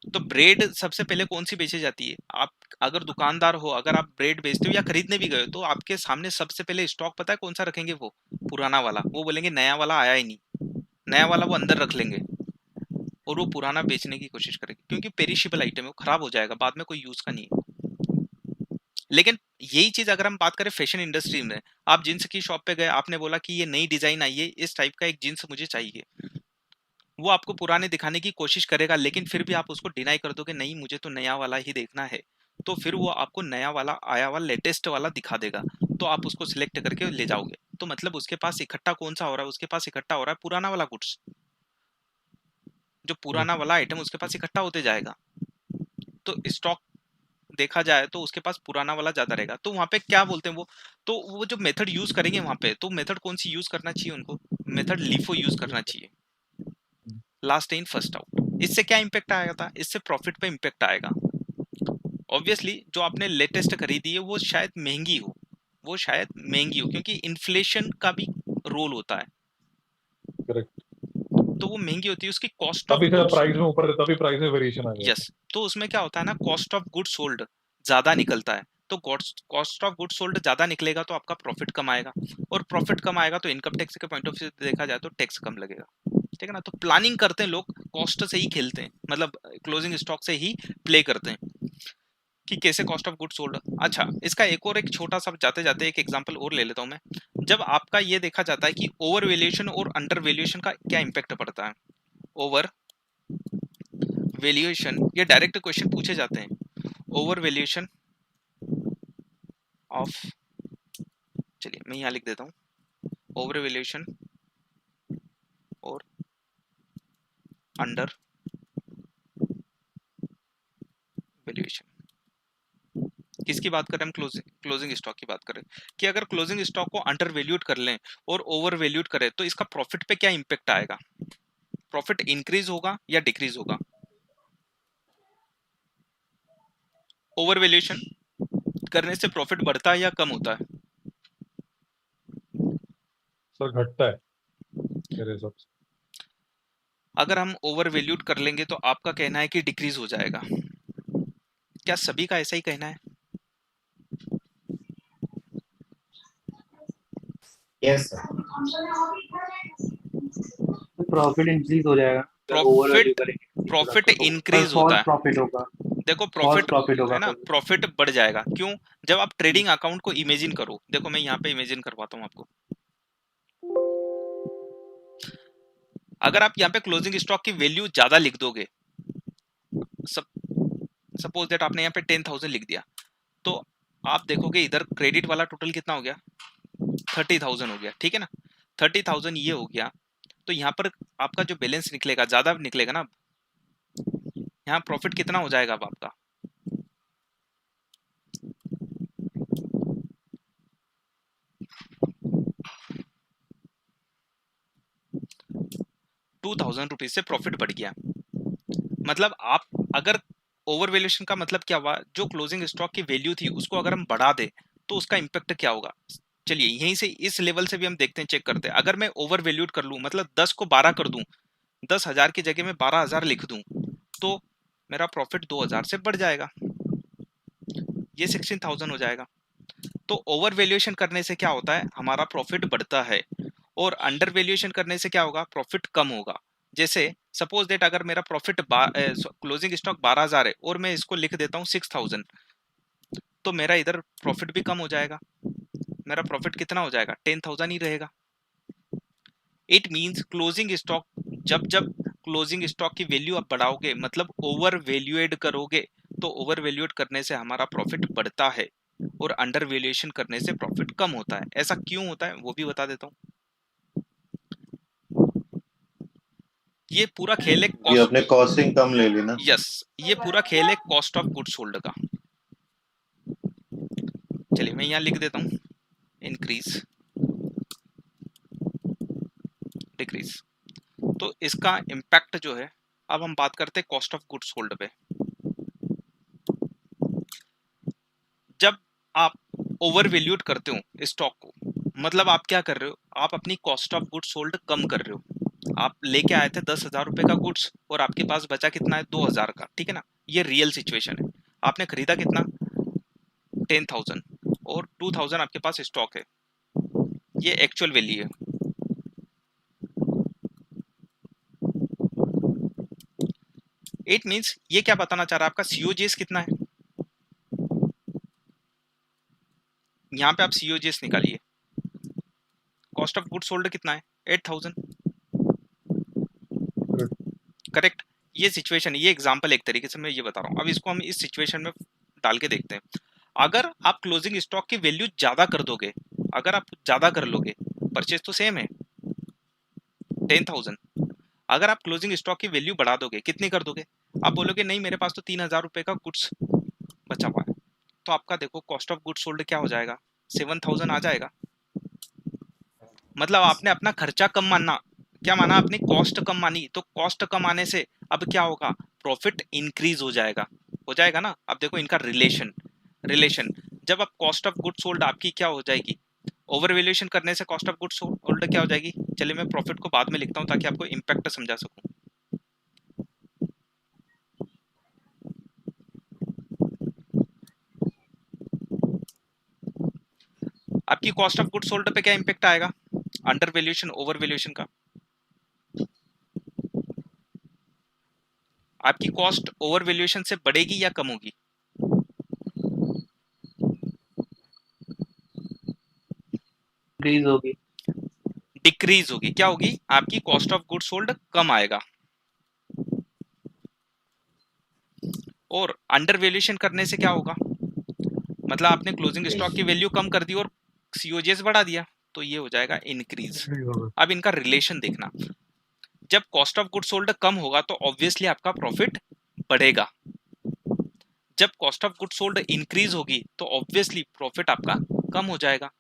तो ब्रेड सबसे पहले कौन सी बेची जाती है? आप अगर दुकानदार हो, अगर आप ब्रेड बेचते हो या खरीदने भी गए हो, तो आपके सामने सबसे पहले स्टॉक पता है कौन सा रखेंगे? वो पुराना वाला। वो बोलेंगे नया वाला आया ही नहीं, नया वाला वो अंदर रख लेंगे और वो पुराना बेचने की कोशिश करेंगे, क्योंकि पेरिशेबल आइटम है, वो खराब हो जाएगा, बाद में कोई यूज का नहीं है। लेकिन यही चीज अगर हम बात करें फैशन इंडस्ट्री में, आप जींस की शॉप पे गए, आपने बोला कि ये नई डिजाइन आई है, इस टाइप का एक जींस मुझे चाहिए, वो आपको पुराने दिखाने की कोशिश करेगा, लेकिन फिर भी आप उसको डिनाई कर दोगे, नहीं मुझे तो नया वाला ही देखना है, तो फिर वो आपको नया वाला आया हुआ लेटेस्ट वाला दिखा देगा, तो आप उसको सिलेक्ट करके ले जाओगे। तो मतलब उसके पास इकट्ठा कौन सा हो रहा है? उसके पास इकट्ठा हो रहा है पुराना वाला गुड्स, जो पुराना वाला आइटम उसके पास इकट्ठा होते जाएगा। तो स्टॉक देखा जाए तो उसके पास पुराना वाला ज्यादा रहेगा। तो वहां पे क्या बोलते हैं वो जो मेथड यूज करेंगे वहां पे, तो मेथड कौन सी यूज करना चाहिए उनको? मेथड लिफो यूज करना चाहिए, लास्ट इन फर्स्ट आउट। इससे क्या इंपैक्ट आएगा था? इससे प्रॉफिट पे इंपैक्ट आएगा। ऑब्वियसली जो आपने लेटेस्ट खरीदी है वो शायद महंगी हो, क्योंकि इन्फ्लेशन का भी रोल होता है। करेक्ट। तो वो महंगी होती है, उसकी कॉस्ट ऑफ तभी गुड्स, प्राइस में ऊपर, तभी प्राइस में वेरिएशन आ गया। यस। तो उसमें क्या होता है ना, कॉस्ट ऑफ गुड्स सोल्ड ज्यादा निकलता है, तो कॉस्ट ऑफ गुड्स सोल्ड ज्यादा निकलेगा तो आपका प्रॉफिट कम आएगा, और प्रॉफिट कम आएगा तो इनकम टैक्स के पॉइंट ऑफ व्यू से देखा जाए तो टैक्स कम लगेगा, ठीक है ना। तो प्लानिंग करते हैं लोग, कॉस्ट से ही खेलते हैं, मतलब क्लोजिंग स्टॉक से ही प्ले करते हैं कि कैसे कॉस्ट ऑफ गुड्स सोल्ड। अच्छा, इसका एक छोटा सा जाते जाते एक एग्जांपल और ले लेता हूं मैं। जब आपका ये देखा जाता है कि ओवर वैल्यूएशन और अंडर वैल्यूएशन का क्या इंपैक्ट पड़ता है। ओवर वैल्यूएशन, ये डायरेक्ट क्वेश्चन पूछे जाते हैं। ओवर वैल्यूएशन ऑफ, चलिए मैं यहाँ लिख देता हूँ, ओवर वैल्यूएशन और अंडर वैल्यूएशन। किसकी बात करें हम? क्लोजिंग स्टॉक की बात करें कि अगर क्लोजिंग स्टॉक को अंडर वैल्यूड कर लें और ओवर वैल्यूड करें तो इसका प्रॉफिट पे क्या इंपैक्ट आएगा? प्रॉफिट इंक्रीज होगा या डिक्रीज होगा? ओवर वैल्यूएशन करने से प्रॉफिट बढ़ता है या कम होता है? सर घटता है मेरे हिसाब से। अगर हम ओवर वैल्यूड कर लेंगे तो आपका कहना है कि डिक्रीज हो जाएगा। क्या सभी का ऐसा ही कहना है? Yes, sir. प्रॉफिट इंक्रीज हो जाएगा अगर ओवर वैल्यू करेंगे। प्रॉफिट इंक्रीज होता है। प्रॉफिट होगा, देखो प्रॉफिट प्रॉफिट होगा है ना, प्रॉफिट बढ़ जाएगा। क्यों? जब आप ट्रेडिंग अकाउंट को इमेजिन करो, देखो मैं यहाँ पे इमेजिन करवाता हूँ आपको। अगर आप यहाँ पे क्लोजिंग स्टॉक की वैल्यू ज्यादा लिख दोगे, सपोज दैट आपने यहाँ पे 10,000 लिख दिया, तो आप देखोगे इधर क्रेडिट वाला टोटल कितना हो गया? 30,000 हो गया, ठीक है ना। 30,000 ये हो गया, तो यहाँ पर आपका जो बैलेंस निकलेगा ज्यादा निकलेगा ना। यहाँ प्रॉफिट कितना हो जाएगा अब आपका? ₹2,000 से प्रॉफिट बढ़ गया। मतलब आप अगर ओवर वैल्यूएशन का मतलब क्या हुआ? जो क्लोजिंग स्टॉक की वैल्यू थी उसको अगर हम बढ़ा दे तो उसका इंपैक्ट क्या होगा? चलिए यहीं से इस लेवल से भी हम देखते हैं, चेक करते हैं। अगर मैं ओवर वैल्यूड कर लूं, मतलब 10 को 12 कर दूं, 10,000 की जगह में 12,000 लिख दूं, तो मेरा प्रॉफिट 2,000 से बढ़ जाएगा, ये 16,000 हो जाएगा। तो ओवर वैल्यूएशन करने से क्या होता है? हमारा प्रॉफिट बढ़ता है। और अंडर वैल्यूएशन करने से क्या होगा? प्रॉफिट कम होगा। जैसे सपोज दैट अगर मेरा प्रॉफिट क्लोजिंग स्टॉक 12,000 है और मैं इसको लिख देता हूँ 6,000, तो मेरा इधर प्रॉफिट भी कम हो जाएगा। मेरा प्रॉफिट कितना हो जाएगा? 10,000 ही रहेगा। इट मींस क्लोजिंग स्टॉक, जब जब क्लोजिंग स्टॉक की वैल्यू आप बढ़ाओगे, मतलब ओवर वैल्यूएड करोगे, तो ओवर वैल्यूएड करने से हमारा प्रॉफिट बढ़ता है और अंडर वैल्यूएशन करने से प्रॉफिट कम होता है। ऐसा क्यों होता है वो भी बता देता हूँ। ये पूरा खेल है ये अपने कॉस्टिंग कम ले ली ना। यस, ये पूरा खेल है कॉस्ट ऑफ गुड्स सोल्ड का। चलिए मैं यहाँ लिख देता हूँ इंक्रीज डिक्रीज। तो इसका इम्पैक्ट जो है, अब हम बात करते हैं कॉस्ट ऑफ गुड्स सोल्ड पे। जब आप ओवर वैल्यूड करते हो स्टॉक को, मतलब आप क्या कर रहे हो? आप अपनी कॉस्ट ऑफ गुड्स सोल्ड कम कर रहे हो। आप लेके आए थे 10,000 रुपए का गुड्स और आपके पास बचा कितना है? 2,000 का, ठीक है ना। ये रियल सिचुएशन है। आपने खरीदा कितना? 10,000 और 2,000 आपके पास स्टॉक है। ये एक्चुअल वैल्यू है। इट मींस ये क्या बताना चाह रहा है? आपका सीओजीएस कितना है? यहाँ पे आप सीओजीएस निकालिए। कॉस्ट ऑफ गुड्स सोल्ड कितना है? 8,000। करेक्ट। ये सिचुएशन, ये एग्जांपल एक तरीके से मैं ये बता रहा हूँ। अब इसको हम इस सिचुएशन में डाल के देखते हैं। अगर आप क्लोजिंग स्टॉक की वैल्यू ज्यादा कर दोगे, अगर आप ज्यादा कर लोगे, परचेज तो सेम है 10,000। अगर आप क्लोजिंग स्टॉक की वैल्यू बढ़ा दोगे, कितनी कर दोगे? आप बोलोगे नहीं मेरे पास तो 3,000 रुपए का गुड्स बचा हुआ है, तो आपका देखो कॉस्ट ऑफ गुड्स सोल्ड क्या हो जाएगा? 7,000 आ जाएगा। मतलब आपने अपना खर्चा कम माना, क्या माना? आपने कॉस्ट कम मानी, तो कॉस्ट कम आने से अब क्या होगा? प्रॉफिट इंक्रीज हो जाएगा ना। अब देखो इनका रिलेशन जब आप कॉस्ट ऑफ गुड्स सोल्ड आपकी क्या हो जाएगी? ओवर वैल्यूएशन करने से कॉस्ट ऑफ गुड्स सोल्ड क्या हो जाएगी? चलिए मैं प्रॉफिट को बाद में लिखता हूँ ताकि आपको इंपैक्ट समझा सकूं। आपकी कॉस्ट ऑफ गुड्स सोल्ड पे क्या इंपैक्ट आएगा? अंडर वैल्यूएशन ओवर वैल्यूएशन का। आपकी कॉस्ट ओवर वैल्यूएशन से बढ़ेगी या कम होगी? इंक्रीज होगी। डिक्रीज होगी। क्या होगी? आपकी कॉस्ट ऑफ गुड्स सोल्ड कम आएगा। और अंडर वैल्यूएशन करने से क्या होगा, मतलब आपने क्लोजिंग स्टॉक की वैल्यू कम कर दी और सीओजीएस बढ़ा दिया, तो ये हो जाएगा इंक्रीज। increase होगा। अब इनका रिलेशन देखना, जब कॉस्ट ऑफ गुड सोल्ड कम होगा तो ऑब्वियसली आपका प्रॉफिट बढ़ेगा, जब cost of good sold increase होगी तो ऑब्वियसली प्रॉफिट आपका कम हो जाएगा,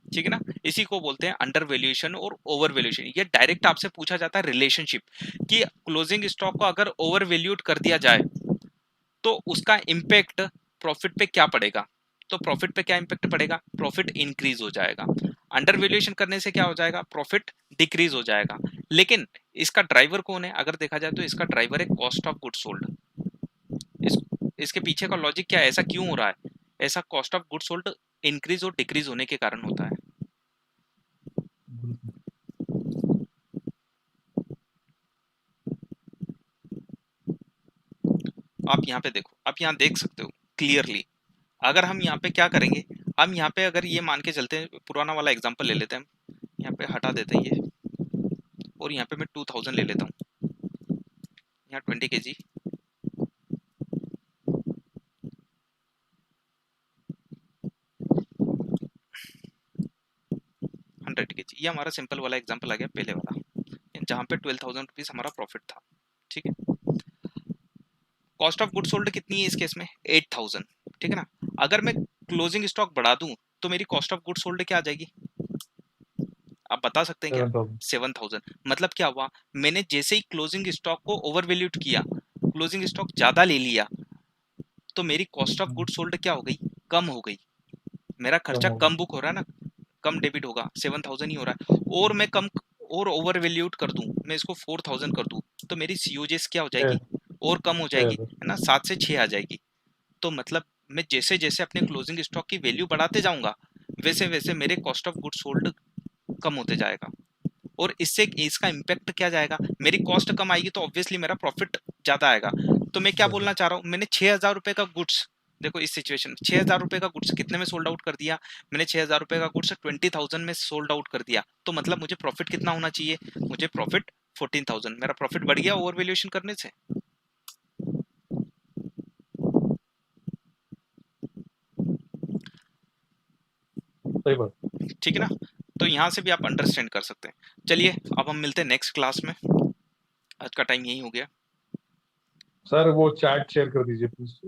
ठीक है ना। इसी को बोलते हैं अंडर वैल्यूएशन और ओवर वैल्यूएशन। ये डायरेक्ट आपसे पूछा जाता है रिलेशनशिप कि क्लोजिंग स्टॉक को अगर ओवर वैल्यूड कर दिया जाए तो उसका इम्पैक्ट प्रॉफिट पे क्या पड़ेगा, तो प्रॉफिट पे क्या इम्पैक्ट पड़ेगा, प्रॉफिट इंक्रीज हो जाएगा। अंडर वैल्यूएशन करने से क्या हो जाएगा, प्रॉफिट डिक्रीज हो जाएगा। लेकिन इसका ड्राइवर कौन है, अगर देखा जाए तो इसका ड्राइवर है कॉस्ट ऑफ गुड सोल्ड। इसके पीछे का लॉजिक क्या है, ऐसा क्यों हो रहा है, ऐसा cost of good sold increase और डिक्रीज होने के कारण होता है। आप यहाँ पे देखो, आप यहाँ देख सकते हो क्लियरली। अगर हम यहाँ पे क्या करेंगे, हम यहाँ पे अगर ये मान के चलते हैं, पुराना वाला एग्जांपल ले लेते हैं, हम यहाँ पे हटा देते हैं ये, और यहाँ पे मैं 2000 ले लेता हूँ, यहाँ 20 kg, ये हमारा सिंपल वाला एग्जांपल आ गया पहले वाला, जहाँ पे 12,000 रुपीज हमारा प्रॉफिट था, ठीक है। कॉस्ट ऑफ गुड सोल्ड कितनी है इस केस में, 8,000, ठीक है ना। अगर मैं क्लोजिंग स्टॉक बढ़ा दूं तो मेरी कॉस्ट ऑफ गुड सोल्ड क्या आ जाएगी, आप बता सकते हैं क्या, 7,000। 7,000। मतलब क्या हुआ, मैंने जैसे ही क्लोजिंग स्टॉक को ओवर वैल्यूड किया, क्लोजिंग स्टॉक ज्यादा ले लिया, तो मेरी कॉस्ट ऑफ गुड सोल्ड क्या हो गई, कम हो गई। मेरा खर्चा कम बुक हो रहा है ना, कम डेबिट होगा, 7,000 ही हो रहा है। और मैं कम और ओवर वैल्यूड कर दूं, मैं इसको 4,000 कर दूं, तो मेरी सीओजेस क्या हो जाएगी, और कम हो जाएगी, है ना, 7 से 6 आ जाएगी। तो मतलब मैं जैसे जैसे अपने क्लोजिंग स्टॉक की वैल्यू बढ़ाते जाऊंगा, वैसे वैसे मेरे कॉस्ट ऑफ गुड सोल्ड कम होते जाएगा। और इससे इसका इम्पैक्ट क्या जाएगा, मेरी कॉस्ट कम आएगी तो ऑब्वियसली मेरा प्रॉफिट ज्यादा आएगा। तो मैं क्या बोलना चाह रहा हूँ, मैंने 6,000 रुपए का गुड्स, देखो इस सिचुएशन में 6,000 रुपए का गुड्स कितने में सोल्ड आउट कर दिया, मैंने 6,000 रुपए का गुड्स 20,000 में सोल्ड आउट कर दिया, तो मतलब मुझे प्रॉफिट कितना होना चाहिए, मुझे प्रॉफिट 14,000, मेरा प्रॉफिट बढ़ गया ओवर वैल्यूएशन करने से। सही बात। ठीक है ना, तो यहाँ से भी आप अंडरस्टैंड कर सकते हैं। चलिए अब हम मिलते हैं नेक्स्ट क्लास में, आज का टाइम यही हो गया। सर वो चैट शेयर कर दीजिए प्लीज।